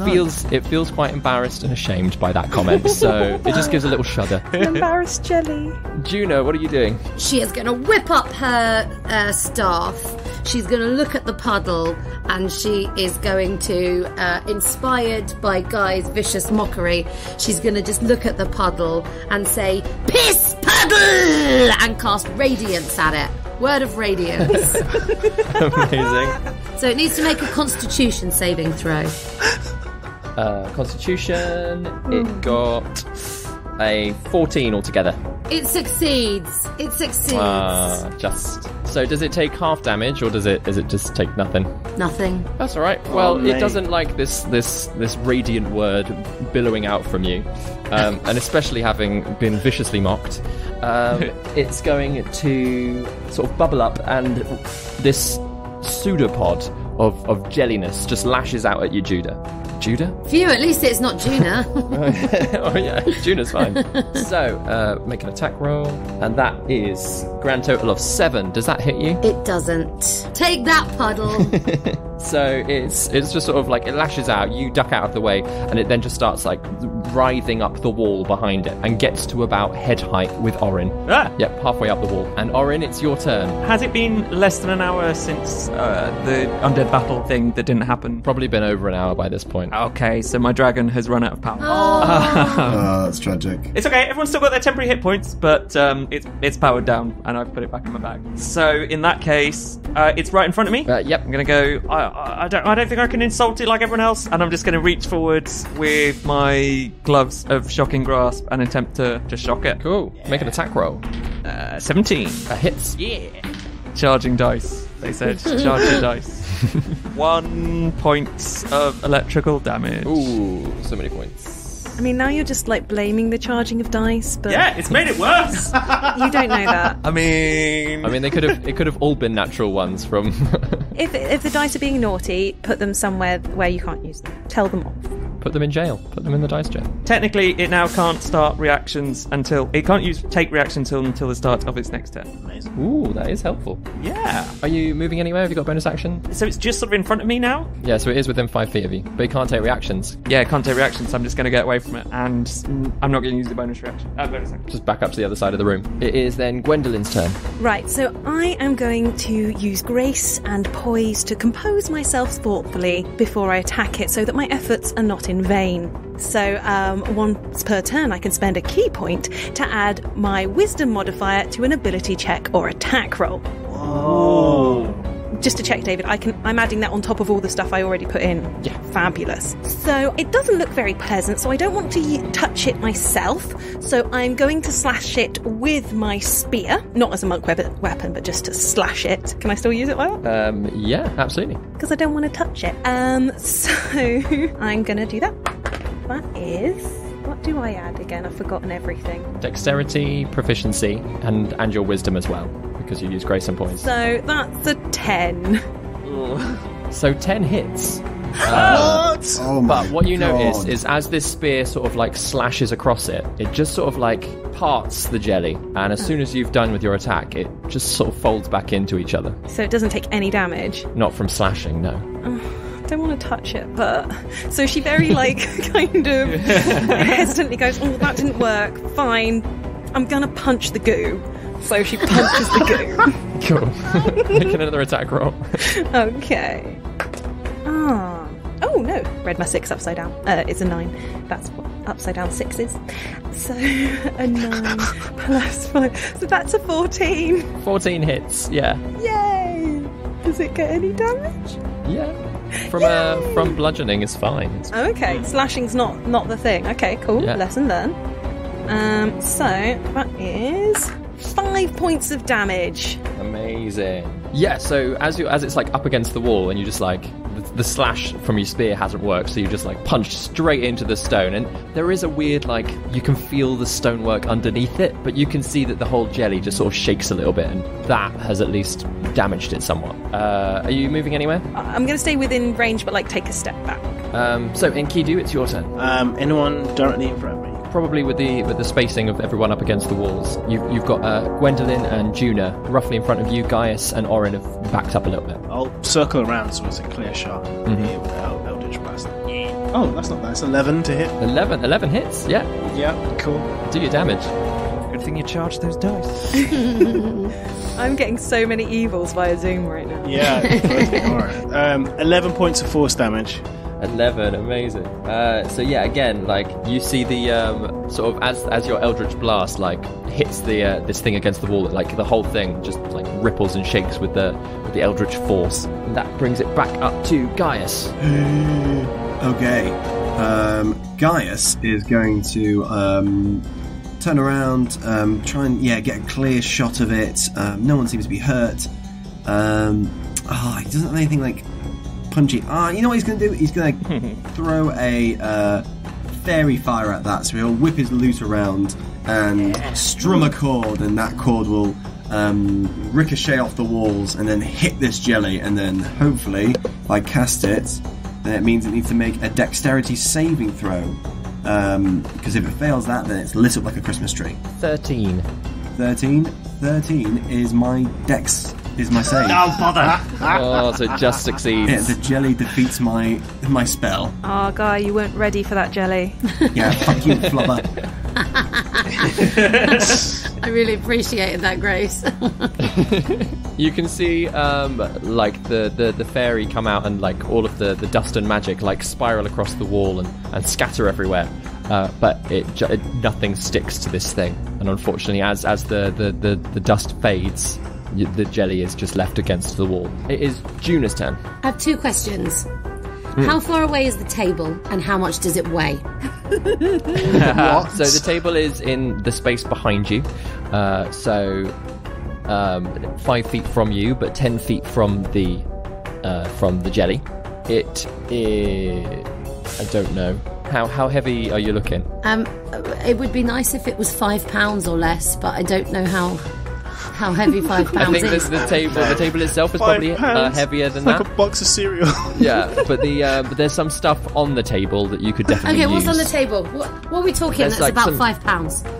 it feels quite embarrassed and ashamed by that comment, so it just gives a little shudder. An embarrassed jelly. Juna, what are you doing? She is going to whip up her staff. She's going to look at the puddle, and she is going to, inspired by Guy's vicious mockery, she's going to just look at the puddle and say, "Piss puddle!" and cast radiance at it. Word of radiance. Amazing. So it needs to make a Constitution saving throw. Constitution, it got a 14 altogether. It succeeds. It succeeds. Just. So does it take half damage, or does it just take nothing? Nothing. That's all right. Well, it mate. doesn't like this radiant word billowing out from you, and especially having been viciously mocked. It's going to sort of bubble up, and this pseudopod of jelliness just lashes out at you, Judah. Phew, at least it's not Juna. Oh yeah, Juna's fine. So, make an attack roll, and that is grand total of 7. Does that hit you? It doesn't. Take that, puddle. So it's just sort of like, it lashes out, you duck out of the way, and it then just starts like writhing up the wall behind it and gets to about head height with Orryn. Yep, halfway up the wall. And Orryn, it's your turn. Has it been less than an hour since the undead battle thing that didn't happen? Probably been over an hour by this point. Okay, so my dragon has run out of power. Oh, that's tragic. It's okay, everyone's still got their temporary hit points, but it's powered down, and I've put it back in my bag. So in that case, it's right in front of me. Yep. I'm gonna go. I don't think I can insult it like everyone else, and I'm just gonna reach forwards with my gloves of shocking grasp and attempt to shock it. Cool. Make an attack roll. 17. That hits. Yeah. Charging dice. They said charge your dice. 1 point of electrical damage. Ooh, so many points. I mean, now you're just, like, blaming the charging of dice, but... Yeah, it's made it worse. You don't know that. I mean, it could have all been natural ones from if the dice are being naughty, put them somewhere where you can't use them. Tell them off. Put them in jail. Put them in the dice jail. Technically, it now can't start reactions until... It can't take reactions until the start of its next turn. Amazing. Ooh, that is helpful. Yeah. Are you moving anywhere? Have you got a bonus action? So it's just sort of in front of me now? Yeah, so it is within 5 feet of you. But you can't take reactions. Yeah, it can't take reactions, so I'm just going to get away from it. And I'm not going to use the bonus reaction. Bonus action. Just back up to the other side of the room. It is then Gwendolyn's turn. Right, so I am going to use grace and poise to compose myself thoughtfully before I attack it so that my efforts are not in vain. So once per turn I can spend a key point to add my wisdom modifier to an ability check or attack roll. Whoa. Just to check, David, I'm adding that on top of all the stuff I already put in. Yeah. Fabulous. So it doesn't look very pleasant, so I don't want to touch it myself. So I'm going to slash it with my spear. Not as a monk weapon, but just to slash it. Can I still use it like that? Yeah, absolutely. Because I don't want to touch it. So I'm going to do that. That is... What do I add again? I've forgotten everything. Dexterity, proficiency, and your wisdom as well, because you use grace and poise. So that's a 10. So 10 hits. What? Oh my But what you God. notice is as this spear sort of like slashes across it, it just sort of like parts the jelly. And as soon as you've done with your attack, it just sort of folds back into each other. So it doesn't take any damage. Not from slashing, no. I don't want to touch it, but... So she very, kind of hesitantly goes, oh, that didn't work. Fine. I'm going to punch the goo. So she punches the goo. Cool. Make another attack roll. Okay. Oh, no. Read my 6 upside down. It's a 9. That's what upside down 6 is. So, a 9 plus 5. So that's a 14. 14 hits, yeah. Yay! Does it get any damage? Yeah. From bludgeoning is fine. Okay, slashing's not the thing. Okay, cool. Yeah. Lesson learned. So that is 5 points of damage. Amazing. Yeah, so as it's like up against the wall and you just like the slash from your spear hasn't worked, so you just like punch straight into the stone, and there is a weird like you can feel the stonework underneath it, but you can see that the whole jelly just sort of shakes a little bit, and that has at least damaged it somewhat. Are you moving anywhere? I'm going to stay within range, but take a step back. So Enkidu, it's your turn. Anyone directly in front of me? Probably with the spacing of everyone up against the walls. You've got Gwendolyn and Juna roughly in front of you. Gaius and Orryn have backed up a little bit. I'll circle around so it's a clear shot here with the Eldritch Blast. Oh, that's not bad. It's 11 to hit. 11 hits, yeah. Yeah, cool. Do your damage. Good thing you charged those dice. I'm getting so many evils via Zoom right now. Yeah, alright. 11 points of force damage. 11, amazing. So yeah, again, you see the sort of as your Eldritch Blast hits the this thing against the wall, the whole thing just ripples and shakes with the Eldritch force. And that brings it back up to Gaius. Okay. Gaius is going to turn around, try and get a clear shot of it. No one seems to be hurt. He doesn't have anything punchy. You know what he's going to do? He's going to throw a fairy fire at that. So he'll whip his lute around and strum a chord, and that chord will ricochet off the walls and then hit this jelly. And then hopefully, if I cast it, then it means it needs to make a dexterity saving throw. Because if it fails that, then it's lit up like a Christmas tree. 13. 13 is my dex. Is my save. No bother. Oh, so it just succeeds. Yeah, the jelly defeats my spell. Oh, Guy, you weren't ready for that jelly. Yeah, fuck you, Flubber. I really appreciated that, Grace. You can see the fairy come out and all of the dust and magic spiral across the wall and scatter everywhere. But nothing sticks to this thing. And unfortunately, as the dust fades, the jelly is just left against the wall. It is Juna's turn. I have 2 questions. How far away is the table, and how much does it weigh? What? So the table is in the space behind you. 5 feet from you, but 10 feet from the jelly. It is... I don't know. How heavy are you looking? It would be nice if it was £5 or less, but I don't know how How heavy 5 pounds I think is? the table itself is probably heavier than like that. a box of cereal. Yeah, but but there's some stuff on the table that you could definitely Okay, use. what's on the table? What are we talking? There's That's like about some- £5.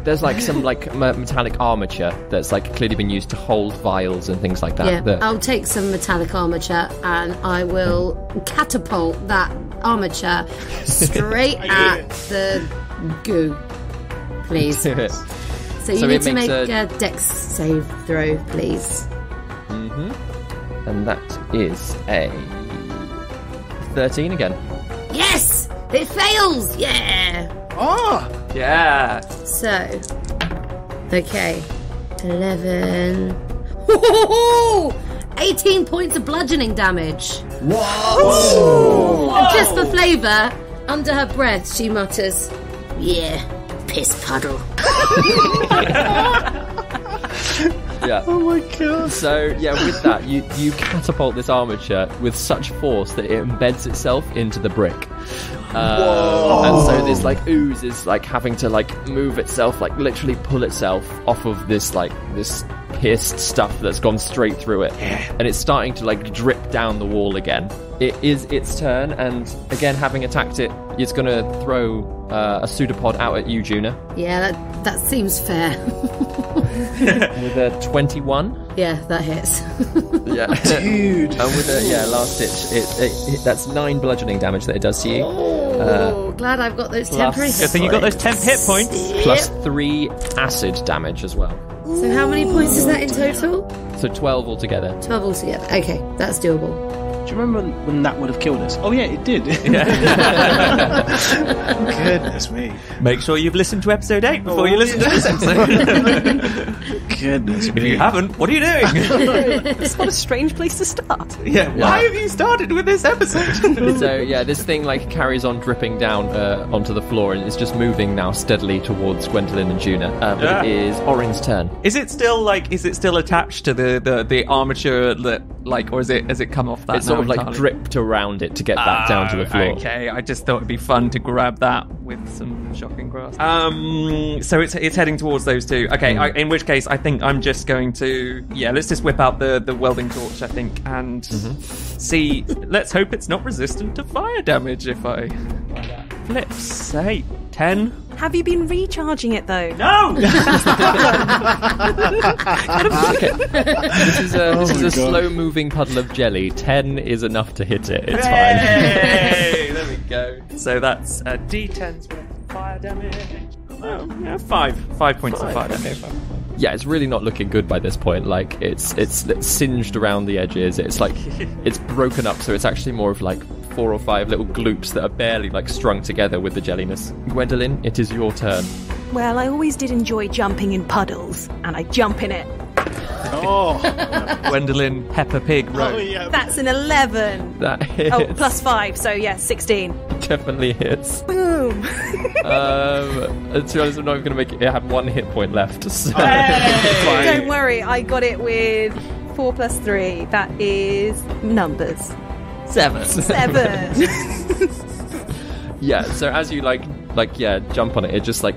There's like some like metallic armature that's like clearly been used to hold vials and things like that. Yeah, that- I'll take some metallic armature and I will catapult that armature straight at the goo, please. So you So need it to makes make a dex save throw, please. And that is a 13 again. Yes! It fails! Yeah! Oh! Yeah. So, okay. 11. Woo-hoo-hoo! 18 points of bludgeoning damage. Whoa! And just for flavour, under her breath, she mutters, "Yeah, piss puddle." Yeah. Oh my god. So yeah, with that, you catapult this armature with such force that it embeds itself into the brick. And so this like ooze is like having to like move itself, like literally pull itself off of this pierced stuff that's gone straight through it, and it's starting to like drip down the wall again. It is its turn, and again, having attacked it, it's going to throw a pseudopod out at you, Juna, Yeah, that seems fair. with a 21. Yeah, that hits. Yeah, dude. And with a last hit, that's 9 bludgeoning damage that it does to you. Oh, glad I've got those temporary. Good thing you got those temp hit points. Plus 3 acid damage as well. So how many points is that in total? So 12 altogether. 12 altogether. Okay, that's doable. Do you remember when that would have killed us? Oh yeah, it did. Goodness me. Make sure you've listened to episode 8 before you listen to this episode. Goodness If me. you haven't, what are you doing? What a strange place to start. Yeah, why have you started with this episode? So yeah, this thing like carries on dripping down onto the floor, and it's just moving now steadily towards Gwendolyn and Juna. But it is Orryn's turn. Is it still attached to the armature that or has it come off that? It's sort of like entirely? dripped around it to get back down to the floor. Okay, I just thought it'd be fun to grab that with some shocking grass. So it's heading towards those two. Okay, in which case I think I'm just going to let's just whip out the welding torch, I think, and see. Let's hope it's not resistant to fire damage. If I flips, say 10. Have you been recharging it though? No. This is a slow-moving puddle of jelly. 10 is enough to hit it. It's fine. Hey, there we go. So that's a D10's worth of fire damage. Oh, yeah, 5 points of fire damage. Yeah, it's really not looking good by this point. Like it's singed around the edges. It's like it's broken up, so it's actually more of like 4 or 5 little gloops that are barely like strung together with the jelliness. Gwendolyn, it is your turn. Well, I always did enjoy jumping in puddles, and I jump in it. Oh. Gwendolyn Peppa Pig Road. Oh yeah. That's an 11. That hits. Oh, plus 5, so yeah, 16. Definitely hits. Boom. To be honest, I'm not going to make it have 1 hit point left. So. Don't worry, I got it with 4 plus 3. That is numbers. 7. 7. Yeah, so as you jump on it, it just like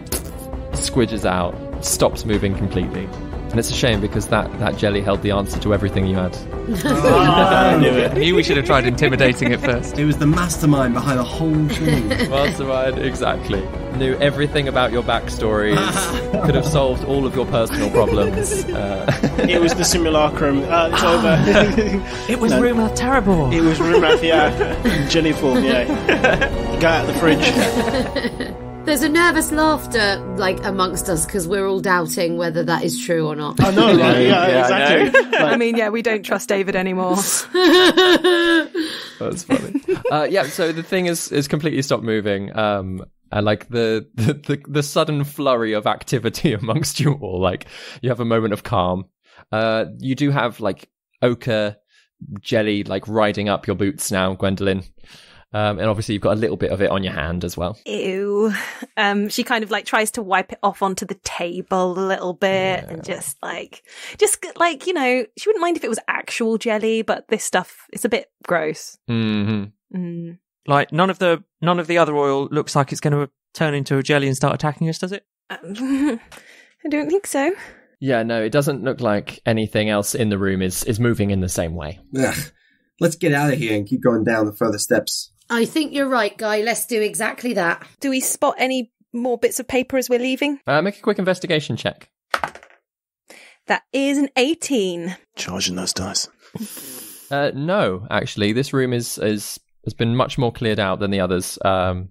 squidges out, stops moving completely. And it's a shame because that jelly held the answer to everything you had. I knew it. I knew we should have tried intimidating it first. It was the mastermind behind the whole thing. Mastermind, exactly. Knew everything about your backstories. Could have solved all of your personal problems. It was the simulacrum. It's over. It was Rumour Terrible. It was Rumour, yeah. Jelly form, yeah. Go out the fridge. There's a nervous laughter amongst us because we're all doubting whether that is true or not. I know, right? Yeah, exactly. I mean, yeah, we don't trust David anymore. That's funny. So the thing is completely stopped moving. And like the sudden flurry of activity amongst you all, like you have a moment of calm. You do have like ochre jelly like riding up your boots now, Gwendolyn. And obviously you've got a little bit of it on your hand as well. Ew. She kind of like tries to wipe it off onto the table a little bit and just like, you know, she wouldn't mind if it was actual jelly, but this stuff, it's a bit gross. Mm-hmm. Mm. Like none of the other oil looks like it's going to turn into a jelly and start attacking us, does it? I don't think so. Yeah, no, it doesn't look like anything else in the room is moving in the same way. Ugh. Let's get out of here and keep going down the further steps. I think you're right, Guy. Let's do exactly that. Do we spot any more bits of paper as we're leaving? Make a quick investigation check. That is an 18. Charging those dice. No, actually, this room has been much more cleared out than the others.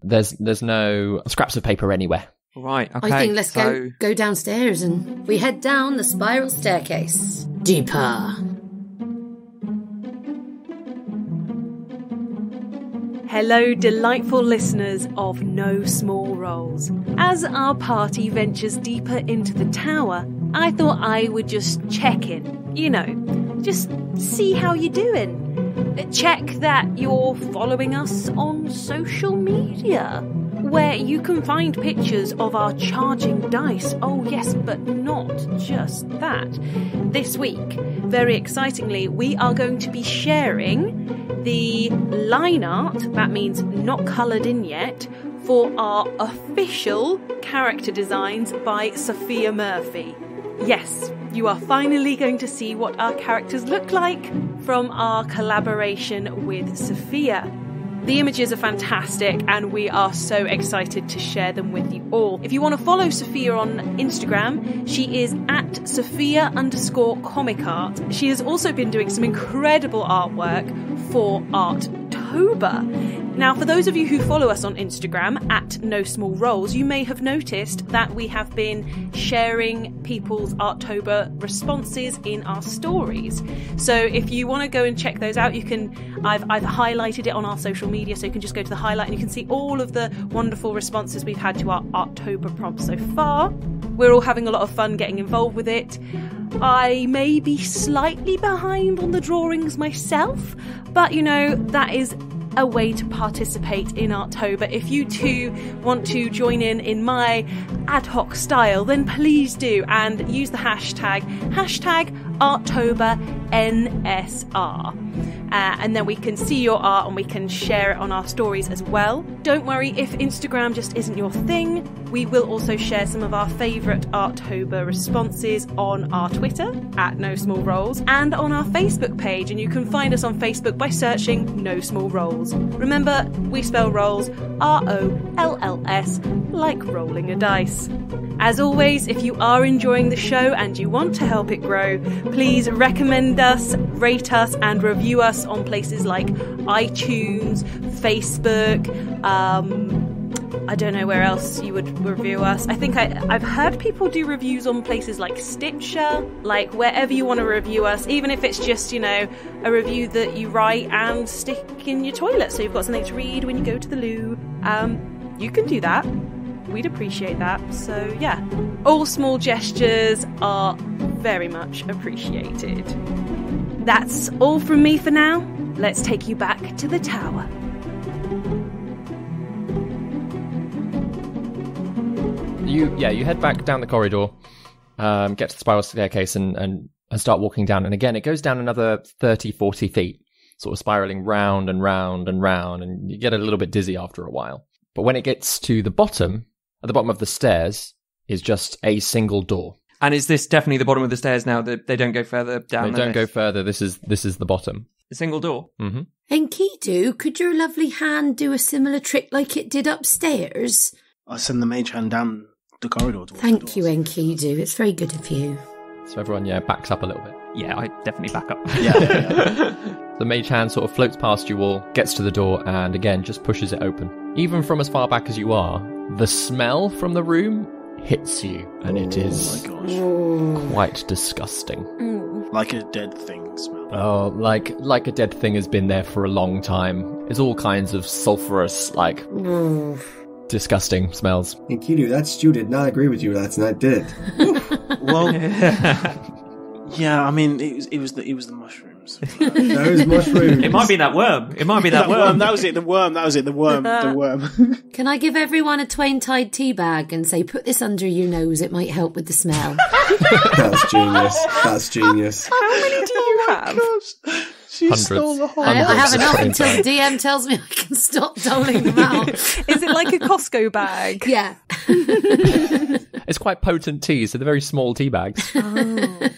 There's no scraps of paper anywhere. Right, okay. I think let's go downstairs and we head down the spiral staircase. Deeper. Hello, delightful listeners of No Small Roles. As our party ventures deeper into the tower, I thought I would just check in. You know, just see how you're doing. Check that you're following us on social media, where you can find pictures of our charging dice. Oh yes, but not just that. This week, very excitingly, we are going to be sharing the line art, that means not coloured in yet, for our official character designs by Sophia Murphy. Yes, you are finally going to see what our characters look like from our collaboration with Sophia. The images are fantastic and we are so excited to share them with you all. If you want to follow Sophia on Instagram, she is at Sophia_comic art. She has also been doing some incredible artwork for Arttober. Now, for those of you who follow us on Instagram at No Small Roles, you may have noticed that we have been sharing people's Arttober responses in our stories. So if you want to go and check those out, you can, I've highlighted it on our social media, so you can just go to the highlight and you can see all of the wonderful responses we've had to our Arttober prompt so far. We're all having a lot of fun getting involved with it. I may be slightly behind on the drawings myself, but you know, that is a way to participate in Arttober. If you too want to join in my ad hoc style, then please do, and use the hashtag ArttoberNSR. And then we can see your art and we can share it on our stories as well. Don't worry if Instagram just isn't your thing. We will also share some of our favourite Arttober responses on our Twitter at No Small Roles and on our Facebook page, and you can find us on Facebook by searching No Small Roles. Remember, we spell rolls ROLLS, like rolling a dice. As always, if you are enjoying the show and you want to help it grow, please recommend us, rate us and review us on places like iTunes, Facebook, I don't know where else you would review us. I think I've heard people do reviews on places like Stitcher, like wherever you want to review us, even if it's just, you know, a review that you write and stick in your toilet so you've got something to read when you go to the loo. You can do that. We'd appreciate that. So yeah, all small gestures are very much appreciated. That's all from me for now. Let's take you back to the tower. You head back down the corridor, get to the spiral staircase and start walking down. And again, it goes down another 30, 40 feet, sort of spiraling round and round and round, and you get a little bit dizzy after a while. But when it gets to the bottom, at the bottom of the stairs is just a single door. And is this definitely the bottom of the stairs now? They don't go further down? They don't go further. This is the bottom. A single door? Mm-hmm. Enkidu, could your lovely hand do a similar trick like it did upstairs? I'll send the mage hand down the corridor. Thank you, Enkidu. It's very good of you. So everyone, backs up a little bit. Yeah, I definitely back up. Yeah. The mage hand sort of floats past you all, gets to the door, and again, just pushes it open. Even from as far back as you are, the smell from the room hits you, and it is quite disgusting. Like a dead thing smell. Oh, like a dead thing has been there for a long time. It's all kinds of sulphurous, disgusting smells. Enkidu, that stew did not agree with you last night, did it? Well, yeah, I mean, it was the mushrooms. Those mushrooms. It might be that worm. It might be that worm. That was it. The worm. The worm. Can I give everyone a twain-tied tea bag and say, put this under your nose, it might help with the smell? That's genius. How many do you have? She stole the whole. I have enough until the DM tells me I can stop doling them out. Is it like a Costco bag? Yeah. It's quite potent tea, so they're very small tea bags. Oh.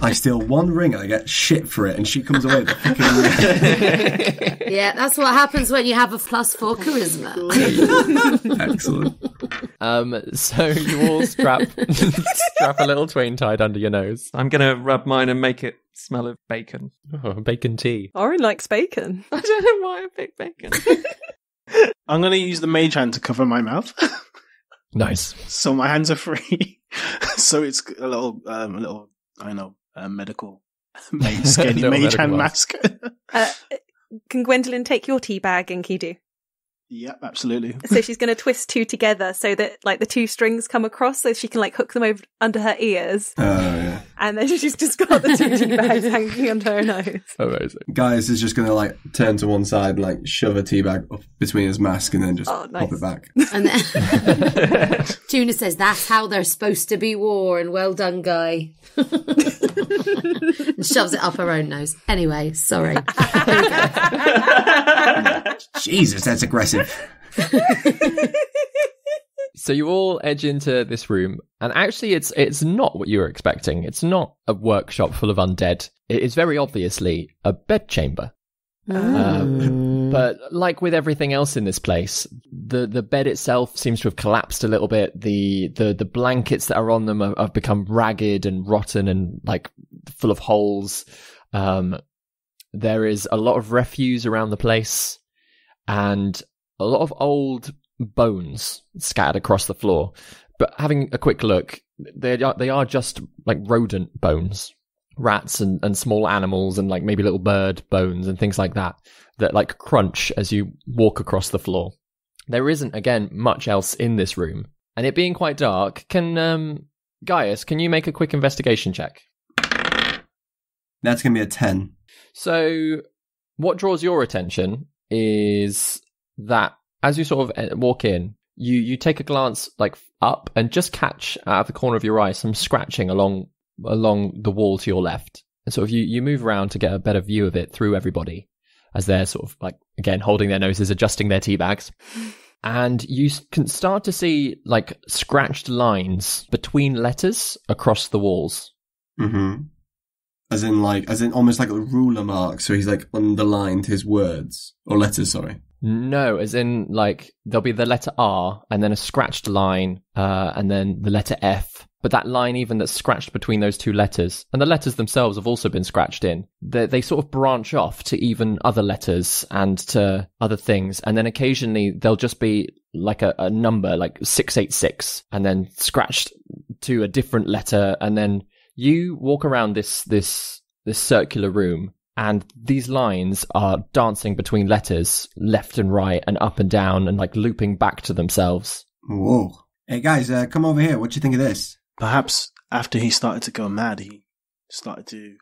I steal one ring and I get shit for it, and she comes away with a fucking ring. Yeah, that's what happens when you have a +4 charisma. Excellent. So you all strap a little twain tied under your nose. I'm going to rub mine and make it smell of bacon. Oh, bacon tea. Orryn likes bacon. I don't know why I picked bacon. I'm going to use the mage hand to cover my mouth. Nice. So my hands are free. So it's a little, I know, medical skinny No mage medical hand mask. mask. Can Gwendolyn take your tea bag, Enkidu? Yep, absolutely. So she's going to twist two together so that like the two strings come across, so she can like hook them over under her ears. Yeah. And then she's just got the two tea bags hanging under her nose. Amazing. Gaius is just going to like turn to one side and like shove a tea bag up between his mask and then just pop it back. And then Juna says, that's how they're supposed to be worn. Well done, Guy. And shoves it up her own nose. Anyway, sorry. There we go. Jesus, that's aggressive. So you all edge into this room, and actually it's not what you were expecting. It's not a workshop full of undead. It is very obviously a bedchamber. But like with everything else in this place, the bed itself seems to have collapsed a little bit. The blankets that are on them have become ragged and rotten and like full of holes. There is a lot of refuse around the place and a lot of old bones scattered across the floor. But having a quick look, they are just like rodent bones. Rats and small animals and like maybe little bird bones and things like that like crunch as you walk across the floor. There isn't, again, much else in this room. And it being quite dark, Gaius, can you make a quick investigation check? That's going to be a 10. So what draws your attention is that as you sort of walk in, you take a glance like up and just catch out of the corner of your eye some scratching along the wall to your left. And sort of you move around to get a better view of it through everybody as they're sort of like, again, holding their noses, adjusting their tea bags. And you can start to see like scratched lines between letters across the walls. Mm-hmm. As in almost like a ruler mark. So he's like underlined his words or letters, sorry. No, as in like there'll be the letter R and then a scratched line, and then the letter F. But that line even that's scratched between those two letters, and the letters themselves have also been scratched in, they sort of branch off to even other letters and to other things. And then occasionally there'll just be like a number, like 686, and then scratched to a different letter. And then you walk around this circular room, and these lines are dancing between letters left and right and up and down and like looping back to themselves. Whoa. Hey guys, come over here. What do you think of this? Perhaps after he started to go mad, he started to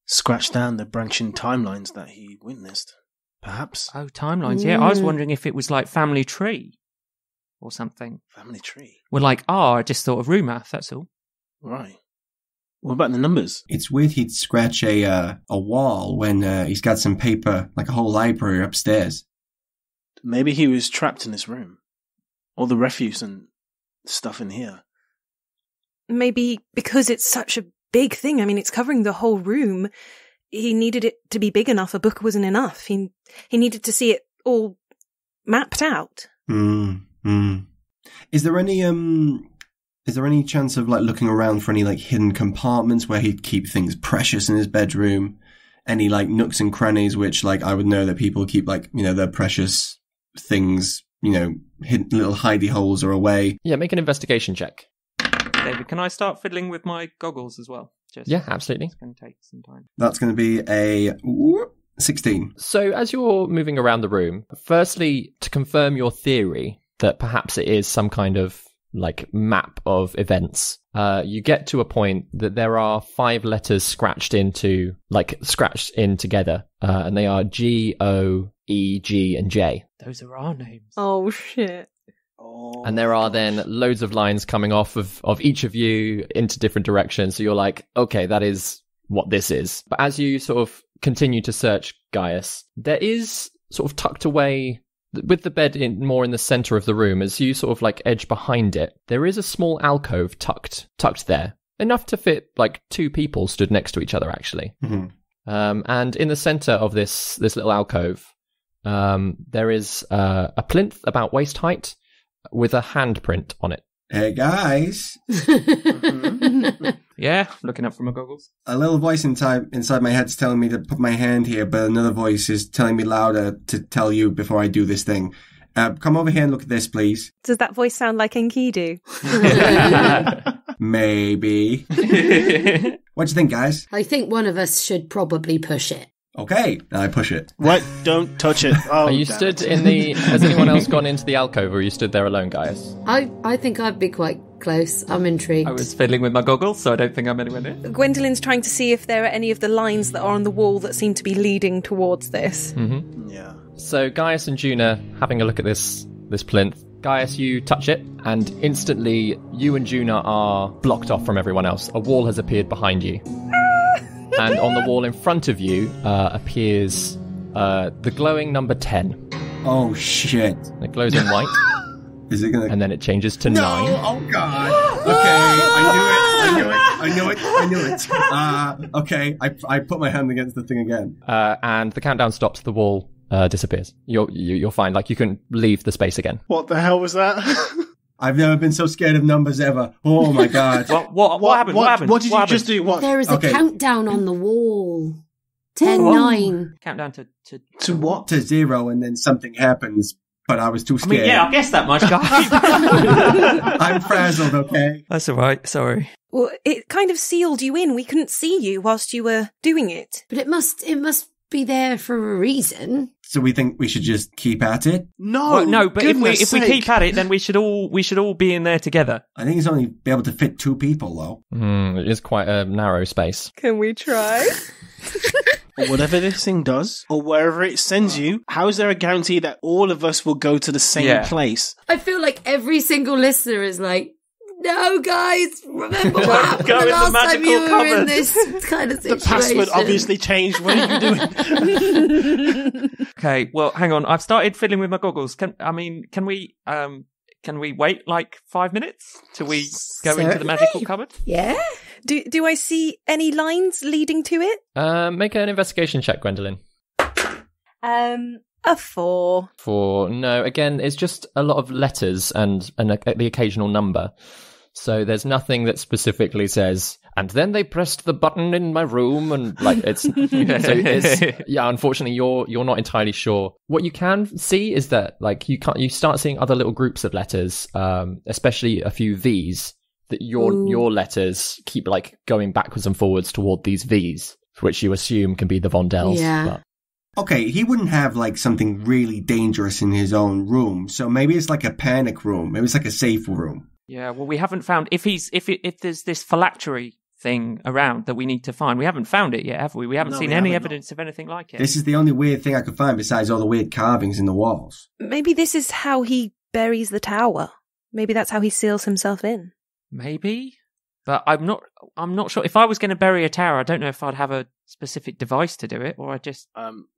scratch down the branching timelines that he witnessed. Perhaps. Oh, timelines. Yeah, I was wondering if it was like family tree or something. Family tree. Well, like, I just thought of Rumath, that's all. Right. What about the numbers? It's weird he'd scratch a wall when he's got some paper, like a whole library upstairs. Maybe he was trapped in this room. All the refuse and stuff in here. Maybe because it's such a big thing. I mean, it's covering the whole room. He needed it to be big enough. A book wasn't enough. He needed to see it all mapped out. Is there any chance of like looking around for any like hidden compartments where he'd keep things precious in his bedroom? Any like nooks and crannies which like I would know that people keep like, you know, their precious things, you know, hidden little hidey holes are away. Yeah, make an investigation check. David, can I start fiddling with my goggles as well? Yeah, absolutely. It's going to take some time. That's going to be a 16. So as you're moving around the room, firstly, to confirm your theory that perhaps it is some kind of like map of events, you get to a point that there are 5 letters scratched in together, and they are G, O, E, G, and J. Those are our names. Oh, shit. And there are then loads of lines coming off of each of you into different directions. So you're like, okay, that is what this is. But as you sort of continue to search Gaius, there is sort of tucked away with the bed more in the center of the room, as you sort of like edge behind it, there is a small alcove tucked there. Enough to fit like 2 people stood next to each other, actually. Mm-hmm. And in the center of this little alcove, there is a plinth about waist height with a handprint on it. Hey, guys. Yeah, looking up from my goggles. A little voice inside my head's telling me to put my hand here, but another voice is telling me louder to tell you before I do this thing. Come over here and look at this, please. Does that voice sound like Enkidu? Maybe. What do you think, guys? I think one of us should probably push it. Okay, I push it. What? Don't touch it. Oh, Are you stood in the... Has anyone else gone into the alcove, or are you stood there alone, Gaius? I think I'd be quite close. I'm intrigued. I was fiddling with my goggles, so I don't think I'm anywhere near. Gwendolyn's trying to see if there are any of the lines that are on the wall that seem to be leading towards this. Mm-hmm. Yeah. So Gaius and Juna having a look at this plinth. Gaius, you touch it, and instantly you and Juna are blocked off from everyone else. A wall has appeared behind you. And on the wall in front of you appears the glowing number 10. Oh, shit. It glows in white. Is it gonna... And then it changes to No! 9. Oh, God! Okay, I knew it. Okay, I put my hand against the thing again. And the countdown stops, the wall disappears. You're fine, like you can leave the space again. What the hell was that? I've never been so scared of numbers ever. Oh, my God. What happened? What did you just do? What? There is a countdown on the wall. 10, 9. Countdown To what? To 0, and then something happens, but I was too I scared. mean, yeah, I guess that much, guys. I'm frazzled, okay? That's all right. Sorry. Well, it kind of sealed you in. We couldn't see you whilst you were doing it. But it must be there for a reason. So we think we should just keep at it? No, Well, no, but if we sake. keep at it, then we should all be in there together. I think it's only be able to fit 2 people, though. It is quite a narrow space. Can we try? Or whatever this thing does, or wherever it sends you, how is there a guarantee that all of us will go to the same place? I feel like every single listener is like, no, guys, remember what happened Go the in the last time you magical were in cupboard. this kind of situation. The password obviously changed. What are you doing? Okay, well, hang on. I've started fiddling with my goggles. Can we wait like 5 minutes till we go into the Certainly. magical cupboard? Yeah? Do I see any lines leading to it? Make an investigation check, Gwendolyn. A 4. No, again, it's just a lot of letters and the occasional number. So there's nothing that specifically says, and then they pressed the button in my room, and like it's, unfortunately you're not entirely sure. What you can see is that like you start seeing other little groups of letters, especially a few V's, that your letters keep like going backwards and forwards toward these V's, which you assume can be the Vondells. Yeah. But Okay, he wouldn't have like something really dangerous in his own room, so maybe it's like a panic room. Maybe it's like a safe room. Yeah, well, we haven't found if there's this phylactery thing around that we need to find. We haven't found it yet, have we? We haven't seen any evidence of anything like it. This is the only weird thing I could find besides all the weird carvings in the walls. Maybe this is how he buries the tower. Maybe that's how he seals himself in. Maybe, but I'm not sure. If I was going to bury a tower, I don't know if I'd have a specific device to do it, or I just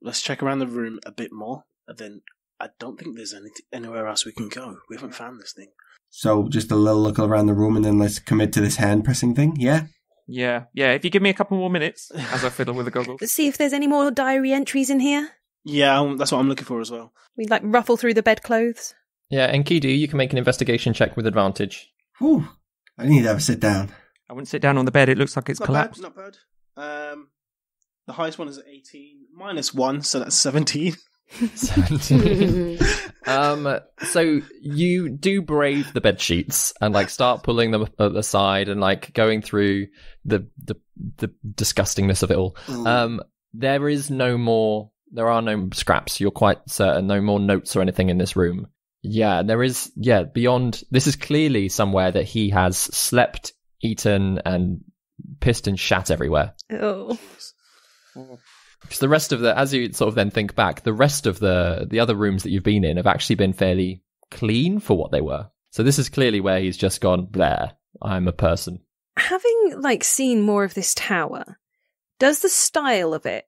Let's check around the room a bit more, and then I don't think there's anywhere else we can go. We haven't found this thing. So just a little look around the room and then let's commit to this hand pressing thing, yeah? Yeah. If you give me a couple more minutes as I fiddle with the goggles. See if there's any more diary entries in here. Yeah, that's what I'm looking for as well. We like ruffle through the bedclothes. yeah, Enkidu, you can make an investigation check with advantage. Whew, I need to have a sit down. I wouldn't sit down on the bed. It looks like it's collapsed. Not bad. The highest one is 18, minus 1, so that's 17. 17. So you do brave the bed sheets and like start pulling them aside and like going through the disgustingness of it all. There are no scraps. You're quite certain. No more notes or anything in this room. Yeah, there is. Yeah, beyond. This is clearly somewhere that he has slept, eaten, and pissed and shat everywhere. Oh. Because the rest of as you sort of then think back, the rest of the other rooms that you've been in have actually been fairly clean for what they were. So this is clearly where he's just gone, there, I'm a person. Having like seen more of this tower, does the style of it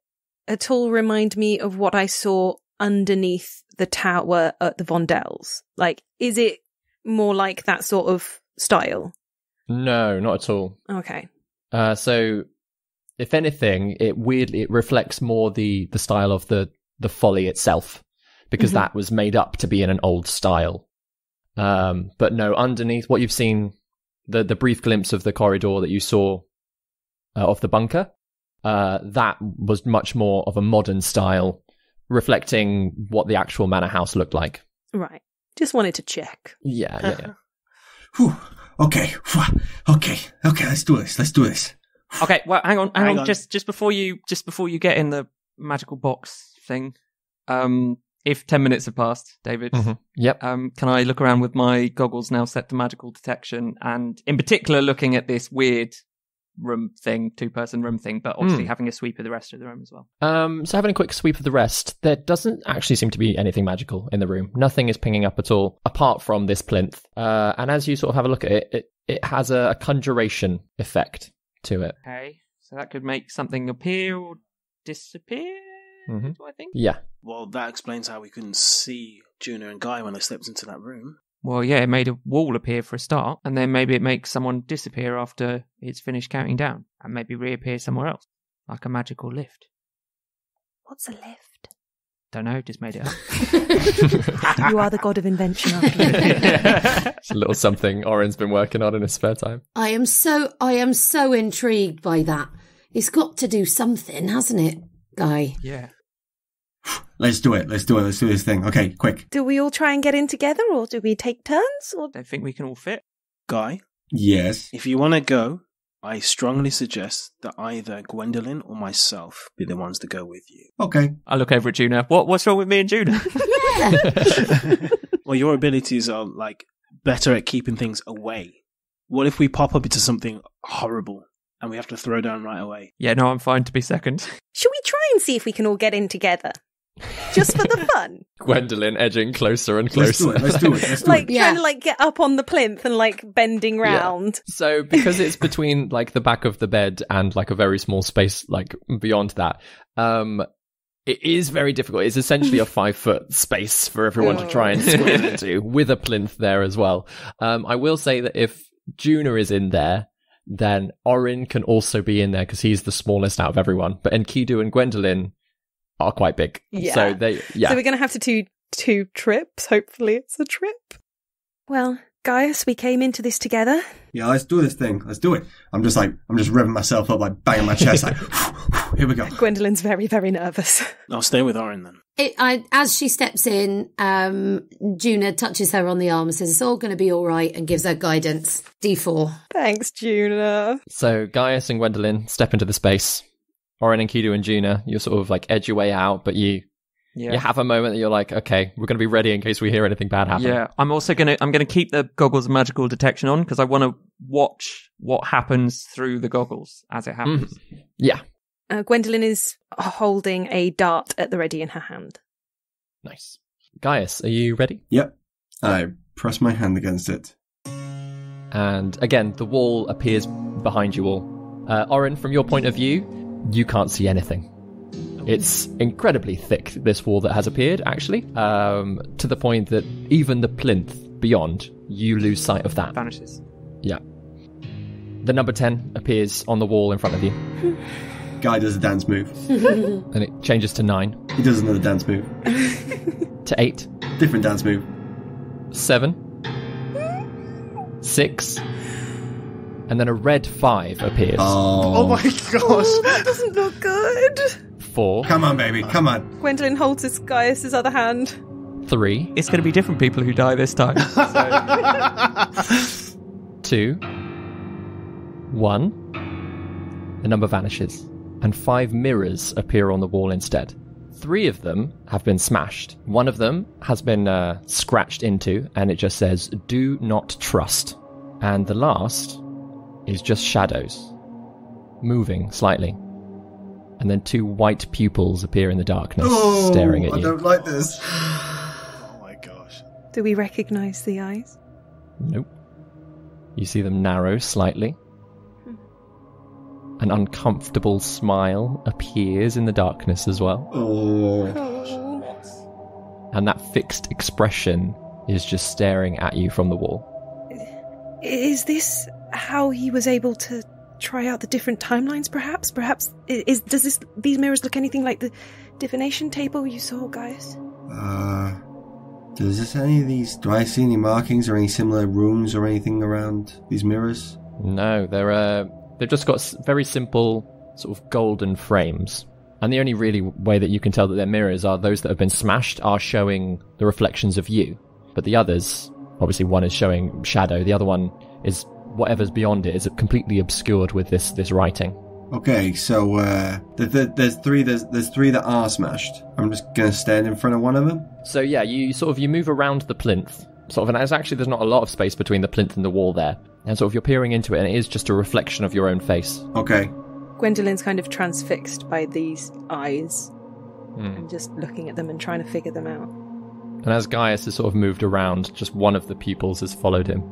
at all remind me of what I saw underneath the tower at the Vondells? Like, is it more like that sort of style? No, not at all. Okay. So, if anything, it reflects more the style of the folly itself, because that was made up to be in an old style. But no, underneath what you've seen, the brief glimpse of the corridor that you saw of the bunker, that was much more of a modern style, reflecting what the actual manor house looked like. Right. Just wanted to check. Yeah. Whew. Okay. Let's do this. Okay, well, hang on. Just before you get in the magical box thing, if 10 minutes have passed, David, Yep. can I look around with my goggles now set to magical detection, and in particular looking at this weird room thing, 2-person room thing, but obviously having a sweep of the rest of the room as well. So having a quick sweep of the rest, there doesn't actually seem to be anything magical in the room. Nothing is pinging up at all, apart from this plinth. And as you sort of have a look at it has a conjuration effect to it. Okay, so that could make something appear or disappear, do I think? Yeah. Well, that explains how we couldn't see Juna and Guy when they stepped into that room. Well, yeah, it made a wall appear for a start, and then maybe it makes someone disappear after it's finished counting down, and maybe reappear somewhere else, like a magical lift. What's a lift? Don't know, just made it up. You are the god of invention, after all. It's a little something Orryn's been working on in his spare time. I am so intrigued by that. It's got to do something, hasn't it, Guy? Yeah. Let's do it. Let's do this thing. Okay, quick. Do we all try and get in together, or do we take turns? Or Don't think we can all fit. Guy, Yes. if you want to go, I strongly suggest that either Gwendellyn or myself be the ones to go with you. Okay. I look over at Juna. What's wrong with me and Juna? Well, your abilities are, better at keeping things away. What if we pop up into something horrible and we have to throw down right away? Yeah, no, I'm fine to be second. should we try and see if we can all get in together? Just for the fun? Gwendolyn edging closer and closer. Let's do it. Trying to get up on the plinth and bending round. So because it's between the back of the bed and a very small space beyond that, it is very difficult. It's essentially a 5-foot space for everyone to try and squeeze into, with a plinth there as well. I will say that if Juna is in there, then Orryn can also be in there because he's the smallest out of everyone. But Enkidu and Gwendolyn are quite big. Yeah. So we're going to have to do 2 trips. Hopefully it's a trip. Well, Gaius, we came into this together. Yeah, let's do this thing. Let's do it. I'm just revving myself up, banging my chest, here we go. Gwendolyn's very, very nervous. I'll stay with Orryn then. As she steps in, Juna touches her on the arm and says, "It's all going to be all right," and gives her guidance. D4. Thanks, Juna. So Gaius and Gwendolyn step into the space. Orryn, Enkidu, and Juna, you sort of edge your way out, but you have a moment that you're okay, we're going to be ready in case we hear anything bad happen. Yeah, I'm going to keep the goggles of magical detection on because I want to watch what happens through the goggles as it happens. Yeah. Gwendolyn is holding a dart at the ready in her hand. Nice. Gaius, are you ready? Yep. I press my hand against it. And again, the wall appears behind you all. Orryn, from your point of view, you can't see anything. It's incredibly thick, this wall that has appeared, actually, to the point that even the plinth beyond, you lose sight of that. Vanishes. Yeah. The number 10 appears on the wall in front of you. Guy does a dance move. And it changes to 9. He does another dance move. To 8. Different dance move. 7. 6. And then a red 5 appears. Oh my gosh. Oh, that doesn't look good. 4. Come on, baby. Come on. Gwendolyn holds Gaius' other hand. 3. It's going to be different people who die this time. 2. 1. The number vanishes. And 5 mirrors appear on the wall instead. 3 of them have been smashed. One of them has been scratched into, and it just says, "Do not trust." And the last is just shadows, moving slightly. And then 2 white pupils appear in the darkness, staring at you. I don't like this. Oh my gosh. Do we recognise the eyes? Nope. You see them narrow slightly. An uncomfortable smile appears in the darkness as well. Oh. and that fixed expression is just staring at you from the wall. Is this how he was able to try out the different timelines, perhaps? Perhaps, does these mirrors look anything like the divination table you saw, Gaius? Do I see any markings or any similar runes or anything around these mirrors? No, they've just got very simple sort of golden frames. And the only really way that you can tell that they're mirrors are those that have been smashed are showing the reflections of you. But the others, obviously one is showing shadow, the other one is whatever's beyond it is completely obscured with this writing. Okay, so there's three that are smashed. I'm just gonna stand in front of one of them. So yeah, you move around the plinth, and there's not a lot of space between the plinth and the wall there. And you're peering into it, and it is just a reflection of your own face. Okay. Gwendolyn's kind of transfixed by these eyes and just looking at them and trying to figure them out. And as Gaius has moved around, just one of the pupils has followed him,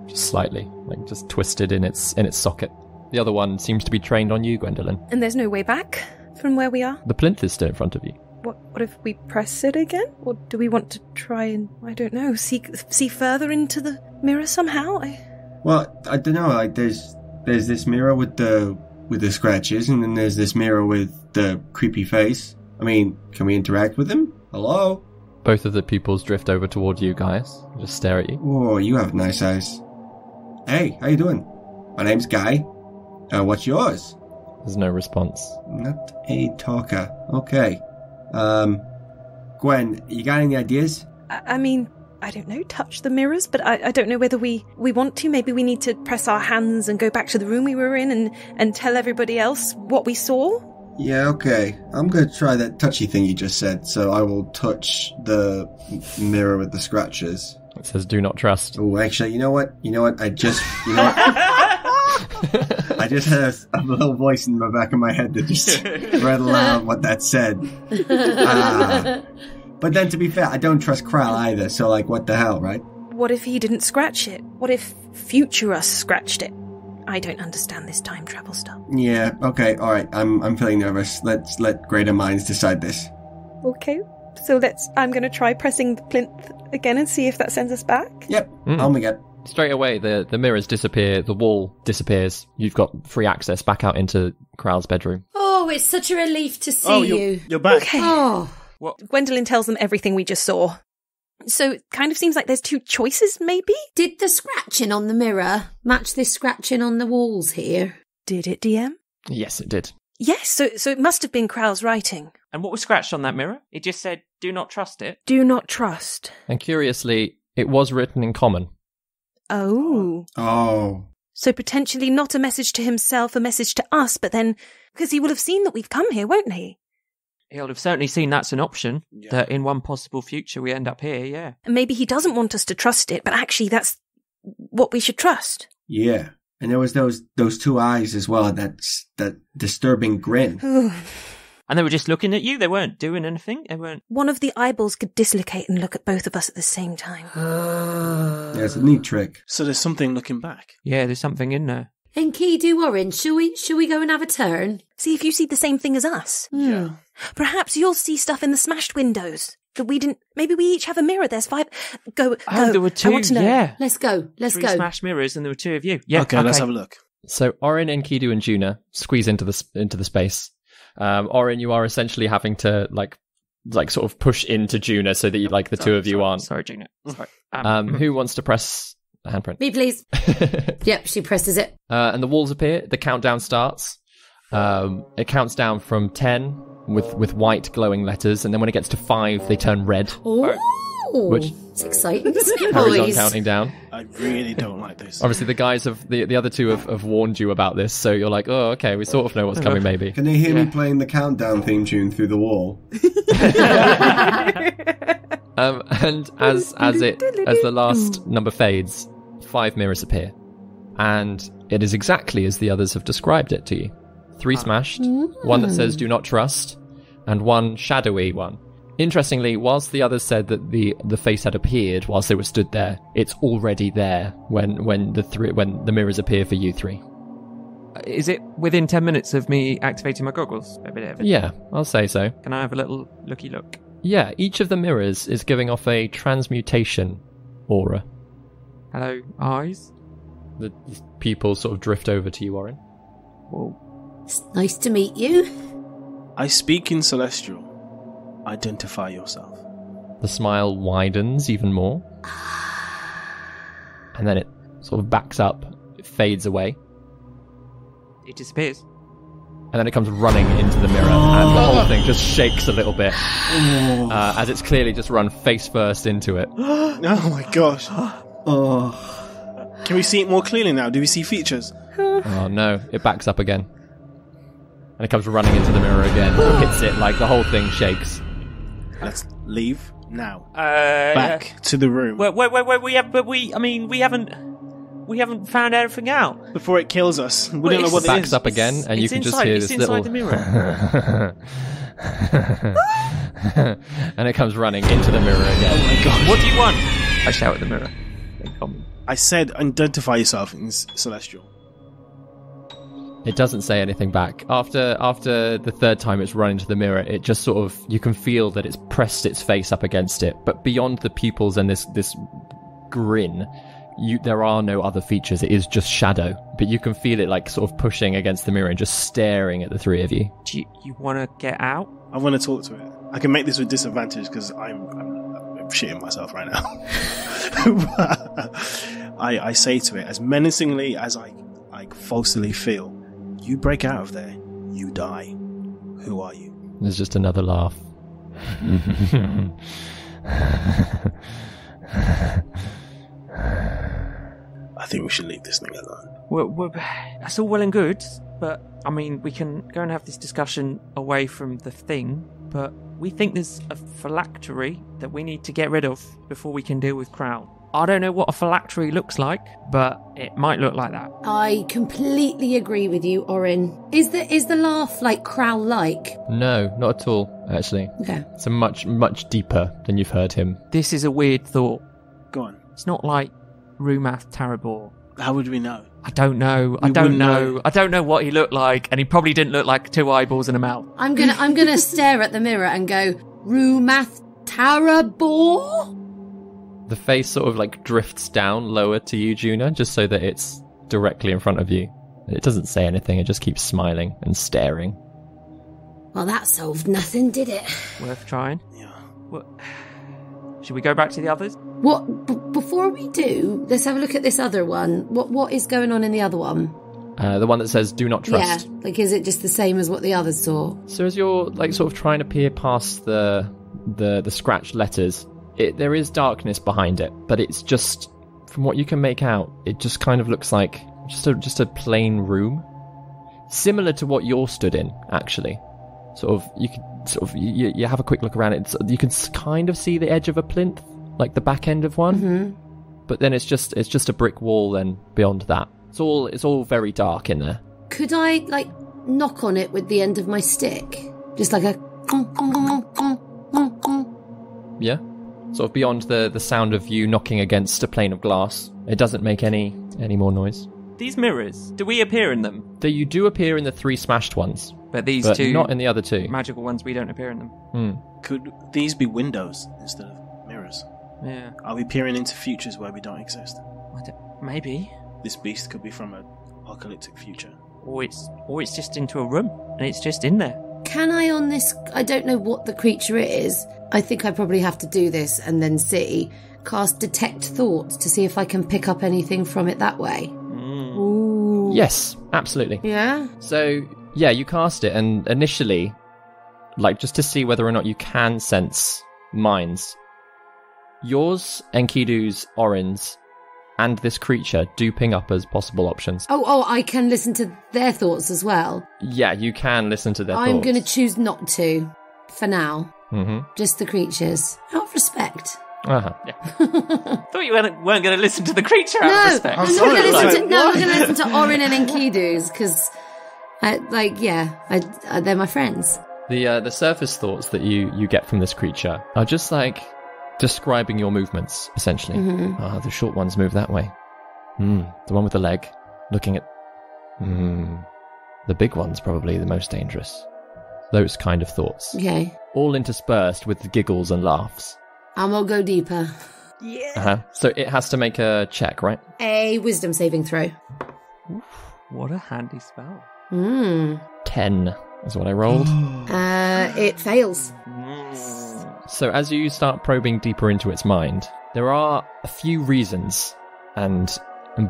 just slightly, just twisted in its socket. The other one seems to be trained on you, Gwendolyn. And there's no way back from where we are? The plinth is still in front of you. What if we press it again? Or do we want to try and, I don't know, see further into the mirror somehow? Well, I don't know, there's this mirror with the scratches, and then there's this mirror with the creepy face. I mean, can we interact with them? Hello? Both of the pupils drift over toward you, Gaius. Just stare at you. Oh, you have nice eyes. Hey, how you doing? My name's Guy. What's yours? There's no response. Not a talker. Okay. Gwen, you got any ideas? I mean, I don't know, touch the mirrors, but I don't know whether we want to. Maybe we need to press our hands and go back to the room we were in and tell everybody else what we saw. Yeah, okay. I'm going to try that touchy thing you just said, so I will touch the mirror with the scratches. It says do not trust. Oh, actually, you know what? I just had a little voice in the back of my head that just read aloud what that said. But then, to be fair, I don't trust Krall either, so, what the hell, right? What if he didn't scratch it? What if future us scratched it? I don't understand this time travel stuff. Yeah, okay, alright, I'm feeling nervous. Let's let greater minds decide this. Okay, so I'm gonna try pressing the plinth again and see if that sends us back. Yep, on we get. Straight away, the mirrors disappear, the wall disappears. You've got free access back out into Krall's bedroom. Oh, it's such a relief to see you. You're back. Okay. Oh. What? Gwendolyn tells them everything we just saw. So it kind of seems like there's two choices, maybe? Did the scratching on the mirror match this scratching on the walls here? Did it, DM? Yes, it did. Yes, so it must have been Krall's writing. And what was scratched on that mirror? It just said, do not trust it. Do not trust. And curiously, it was written in common. Oh. Oh. So potentially not a message to himself, a message to us, but then, because he will have seen that we've come here, won't he? He'll have certainly seen that's an option, that in one possible future we end up here, yeah. And maybe he doesn't want us to trust it, but actually that's what we should trust. Yeah. And there was those two eyes as well, that disturbing grin. And they were just looking at you, they weren't doing anything, they weren't... One of the eyeballs could dislocate and look at both of us at the same time. Yeah, it's a neat trick. So there's something looking back. Yeah, there's something in there. Enkidu, Orryn, shall we go and have a turn? See if you see the same thing as us. Yeah. Perhaps you'll see stuff in the smashed windows that we didn't. Maybe we each have a mirror. There's 5. Go. There were 2, I want to know. yeah. Let's go. 3 smashed mirrors and there were 2 of you. Yeah, Okay, let's have a look. So Orryn, Enkidu, and Juna squeeze into the space. Orryn, you are essentially having to like sort of push into Juna so that you the two of you aren't. Sorry, Juna. Sorry. Who wants to press the handprint? Me, please. Yep, she presses it. And the walls appear. The countdown starts. It counts down from 10 with white glowing letters, and then when it gets to 5, they turn red. Oh, which it's exciting. carries on counting down. I really don't like this. Obviously, the guys of the other two have warned you about this, so you're like, oh, okay, we sort of know what's coming, maybe. Can they hear me playing the countdown theme tune through the wall? And as the last number fades, 5 mirrors appear, and it is exactly as the others have described it to you. 3 smashed, 1 that says "Do not trust," and 1 shadowy one. Interestingly, whilst the others said that the face had appeared whilst they were stood there, it's already there when the mirrors appear for you 3. Is it within 10 minutes of me activating my goggles? Yeah, I'll say so. Can I have a little looky look? Yeah, each of the mirrors is giving off a transmutation aura. Hello, eyes. The pupils sort of drift over to you, Orryn. Whoa. It's nice to meet you. I speak in Celestial. Identify yourself. The smile widens even more. And then it sort of backs up, it fades away, It disappears. and then it comes running into the mirror, and the whole thing just shakes a little bit, as it's clearly just run face first into it. Oh my gosh. Can we see it more clearly now? Do we see features? Oh no, it backs up again. And it comes running into the mirror again, hits it, like the whole thing shakes. Let's leave now. Back Back to the room. Wait. We haven't found everything out. Before it kills us. We Wait, don't know what it Backs is. up again, and you can just hear it's this inside little... the mirror. And it comes running into the mirror again. Oh my gosh. What do you want? I shout at the mirror. They come. I said identify yourself in Celestial. It doesn't say anything back. After the third time it's run into the mirror, it just sort of, you can feel that it's pressed its face up against it. But beyond the pupils and this grin, there are no other features. It is just shadow. But you can feel it like sort of pushing against the mirror and just staring at the three of you. Do you want to get out? I want to talk to it. I can make this with disadvantage because I'm shitting myself right now. I say to it, as menacingly as I falsely feel, you break out of there, you die. Who are you? There's just another laugh. I think we should leave this thing alone. That's all well and good, but I mean, we can go and have this discussion away from the thing, but we think there's a phylactery that we need to get rid of before we can deal with Krall. I don't know what a phylactery looks like, but it might look like that. I completely agree with you, Orryn. Is the laugh like Krall-like? No, not at all, actually. Okay. It's a much, much deeper than you've heard him. This is a weird thought. Go on. It's not like Rumath Tarabor. How would we know? I don't know. I don't know. I don't know what he looked like, and he probably didn't look like 2 eyeballs and a mouth. I'm gonna stare at the mirror and go, Rumath Tarabor? The face sort of like drifts down lower to you, Juna, just so that it's directly in front of you. It doesn't say anything, it just keeps smiling and staring. Well, that solved nothing, did it? Worth trying. Yeah. What? Should we go back to the others? What? Before we do, let's have a look at this other one. What is going on in the other one? The one that says "Do not trust." Yeah, like is it just the same as what the others saw? So as you're like sort of trying to peer past the scratched letters, there is darkness behind it, but it's just, from what you can make out, it just kind of looks like just a plain room, similar to what you're stood in. Actually, you have a quick look around it. You can kind of see the edge of a plinth, like the back end of one, but then it's just a brick wall. Then beyond that, it's all very dark in there. Could I like knock on it with the end of my stick, just like a? Yeah. Sort of beyond the sound of you knocking against a pane of glass. It doesn't make any more noise. These mirrors, do we appear in them? You do appear in the 3 smashed ones. But these but two... not in the other 2. Magical ones, we don't appear in them. Could these be windows instead of mirrors? Yeah. Are we peering into futures where we don't exist? Maybe. This beast could be from an apocalyptic future. Or it's just into a room, and it's just in there. Can I on this... I don't know what the creature is. I think I probably have to do this and then cast Detect Thoughts to see if I can pick up anything from it that way. Ooh. Yes, absolutely. Yeah? So, yeah, you cast it, and initially, like, just to see whether or not you can sense minds, yours, Enkidu's, Orryn's, and this creature do ping up as possible options. Oh, I can listen to their thoughts as well. Yeah, you can listen to their thoughts. I'm going to choose not to, for now. Mm-hmm. Just the creatures. Out of respect. Uh-huh. Yeah. Thought you weren't going to listen to the creature out of respect. I'm not going to listen to... I'm going to listen to Orryn and Enkidu's, because, they're my friends. The surface thoughts that you get from this creature are just like describing your movements, essentially. Mm-hmm. The short ones move that way. The one with the leg, looking at... the big one's probably the most dangerous. Those kind of thoughts. Okay. all interspersed with giggles and laughs. And we'll go deeper. Yeah. So it has to make a check, right? A wisdom saving throw. Oof, what a handy spell. 10 is what I rolled. It fails. So as you start probing deeper into its mind, there are a few reasons and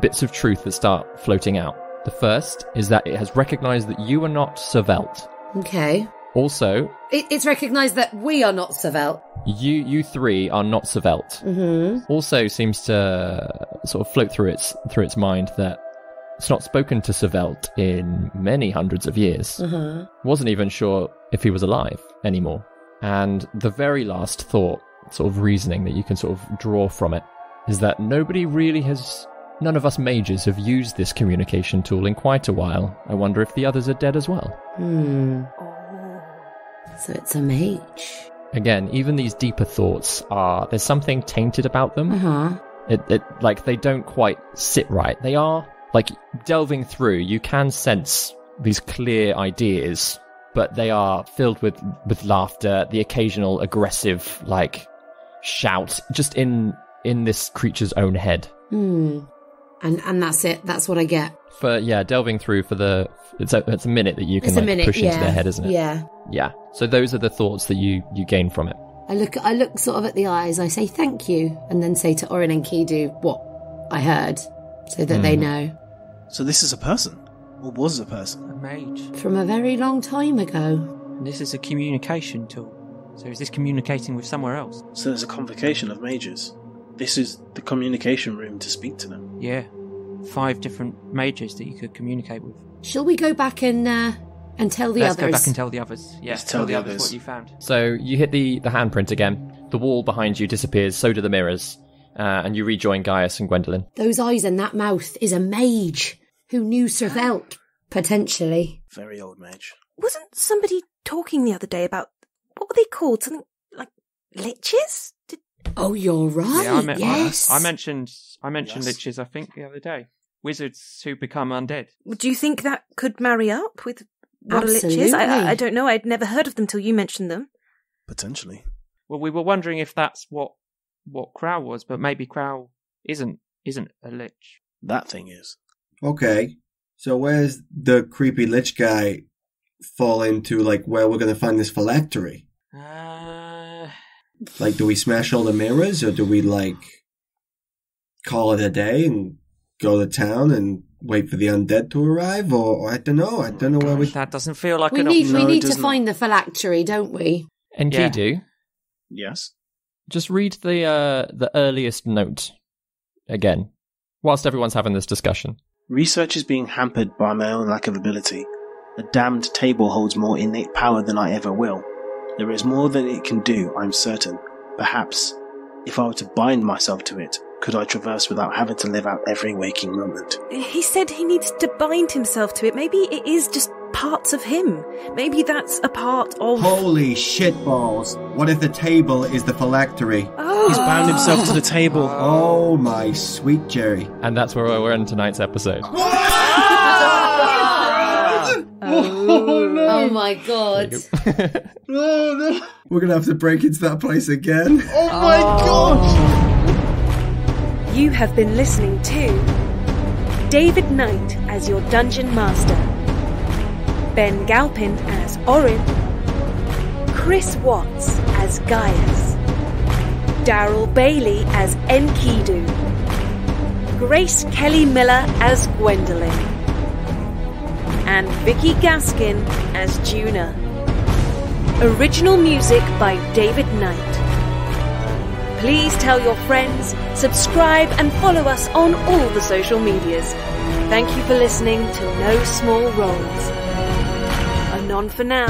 bits of truth that start floating out. The first is that it has recognized that you are not Servelt. Okay. Also, It's recognised that we are not Servelt. you three are not Servelt. Mm-hmm. Also seems to sort of float through its mind that it's not spoken to Servelt in many hundreds of years. Wasn't even sure if he was alive anymore. And the very last thought, sort of reasoning that you can sort of draw from it, is that none of us mages have used this communication tool in quite a while. I wonder if the others are dead as well. So it's a mage. Again, even these deeper thoughts there's something tainted about them. It like they don't quite sit right. They are like delving through, you can sense these clear ideas, but they are filled with laughter, the occasional aggressive like shout just in this creature's own head. And that's it. That's what I get. For delving through for it's a minute that you can push into their head, isn't it? Yeah. So those are the thoughts that you gain from it. I look sort of at the eyes. I say thank you, and then say to Orryn and Enkidu what I heard, so that they know. So this is a person, or was a person? A mage. From a very long time ago. And this is a communication tool. So is this communicating with somewhere else? So there's a convocation of mages. This is the communication room to speak to them. Yeah. 5 different mages that you could communicate with. Shall we go back and tell the Let's others? go back and tell the others. Yeah, Let's tell the others others what you found. So you hit the handprint again. The wall behind you disappears, so do the mirrors. And you rejoin Gaius and Gwendellyn. Those eyes and that mouth is a mage who knew Servelt, potentially. Very old mage. Wasn't somebody talking the other day about, what were they called? Something like liches? Oh, you're right. Yeah, yes. I mentioned Yes. liches, I think, the other day. Wizards who become undead. Do you think that could marry up with what a lich Absolutely. is? I don't know. I'd never heard of them till you mentioned them. Potentially. Well, we were wondering if that's what Krall was, but maybe Krall isn't a lich. That thing is. Okay. So where's the creepy lich guy fall into, like, where we're going to find this phylactery? Like, do we smash all the mirrors, or do we, like, call it a day and go to town and wait for the undead to arrive? Or I don't know. I don't know where we... That doesn't feel like we an need option. to does not. find the phylactery, don't we? Enkidu, Yes. just read the earliest note again, whilst everyone's having this discussion. Research is being hampered by my own lack of ability. The damned table holds more innate power than I ever will. There is more than it can do, I'm certain. Perhaps, if I were to bind myself to it, could I traverse without having to live out every waking moment? He said he needs to bind himself to it. Maybe it is just parts of him. Maybe that's a part of... Holy shitballs. What if the table is the phylactery? Oh. He's bound himself to the table. Oh, my sweet Jerry. And that's where we're in tonight's episode. Oh my god. Oh, no. We're going to have to break into that place again. Oh my god! You have been listening to David Knight as your Dungeon Master, Ben Galpin as Orryn, Chris Watts as Gaius, Darrel Bailey as Enkidu, Grace Kelly Miller as Gwendellyn, and Vicky Gaskin as Juna. Original music by David Knight. Please tell your friends, subscribe and follow us on all the social medias. Thank you for listening to No Small Roles. Anon for now.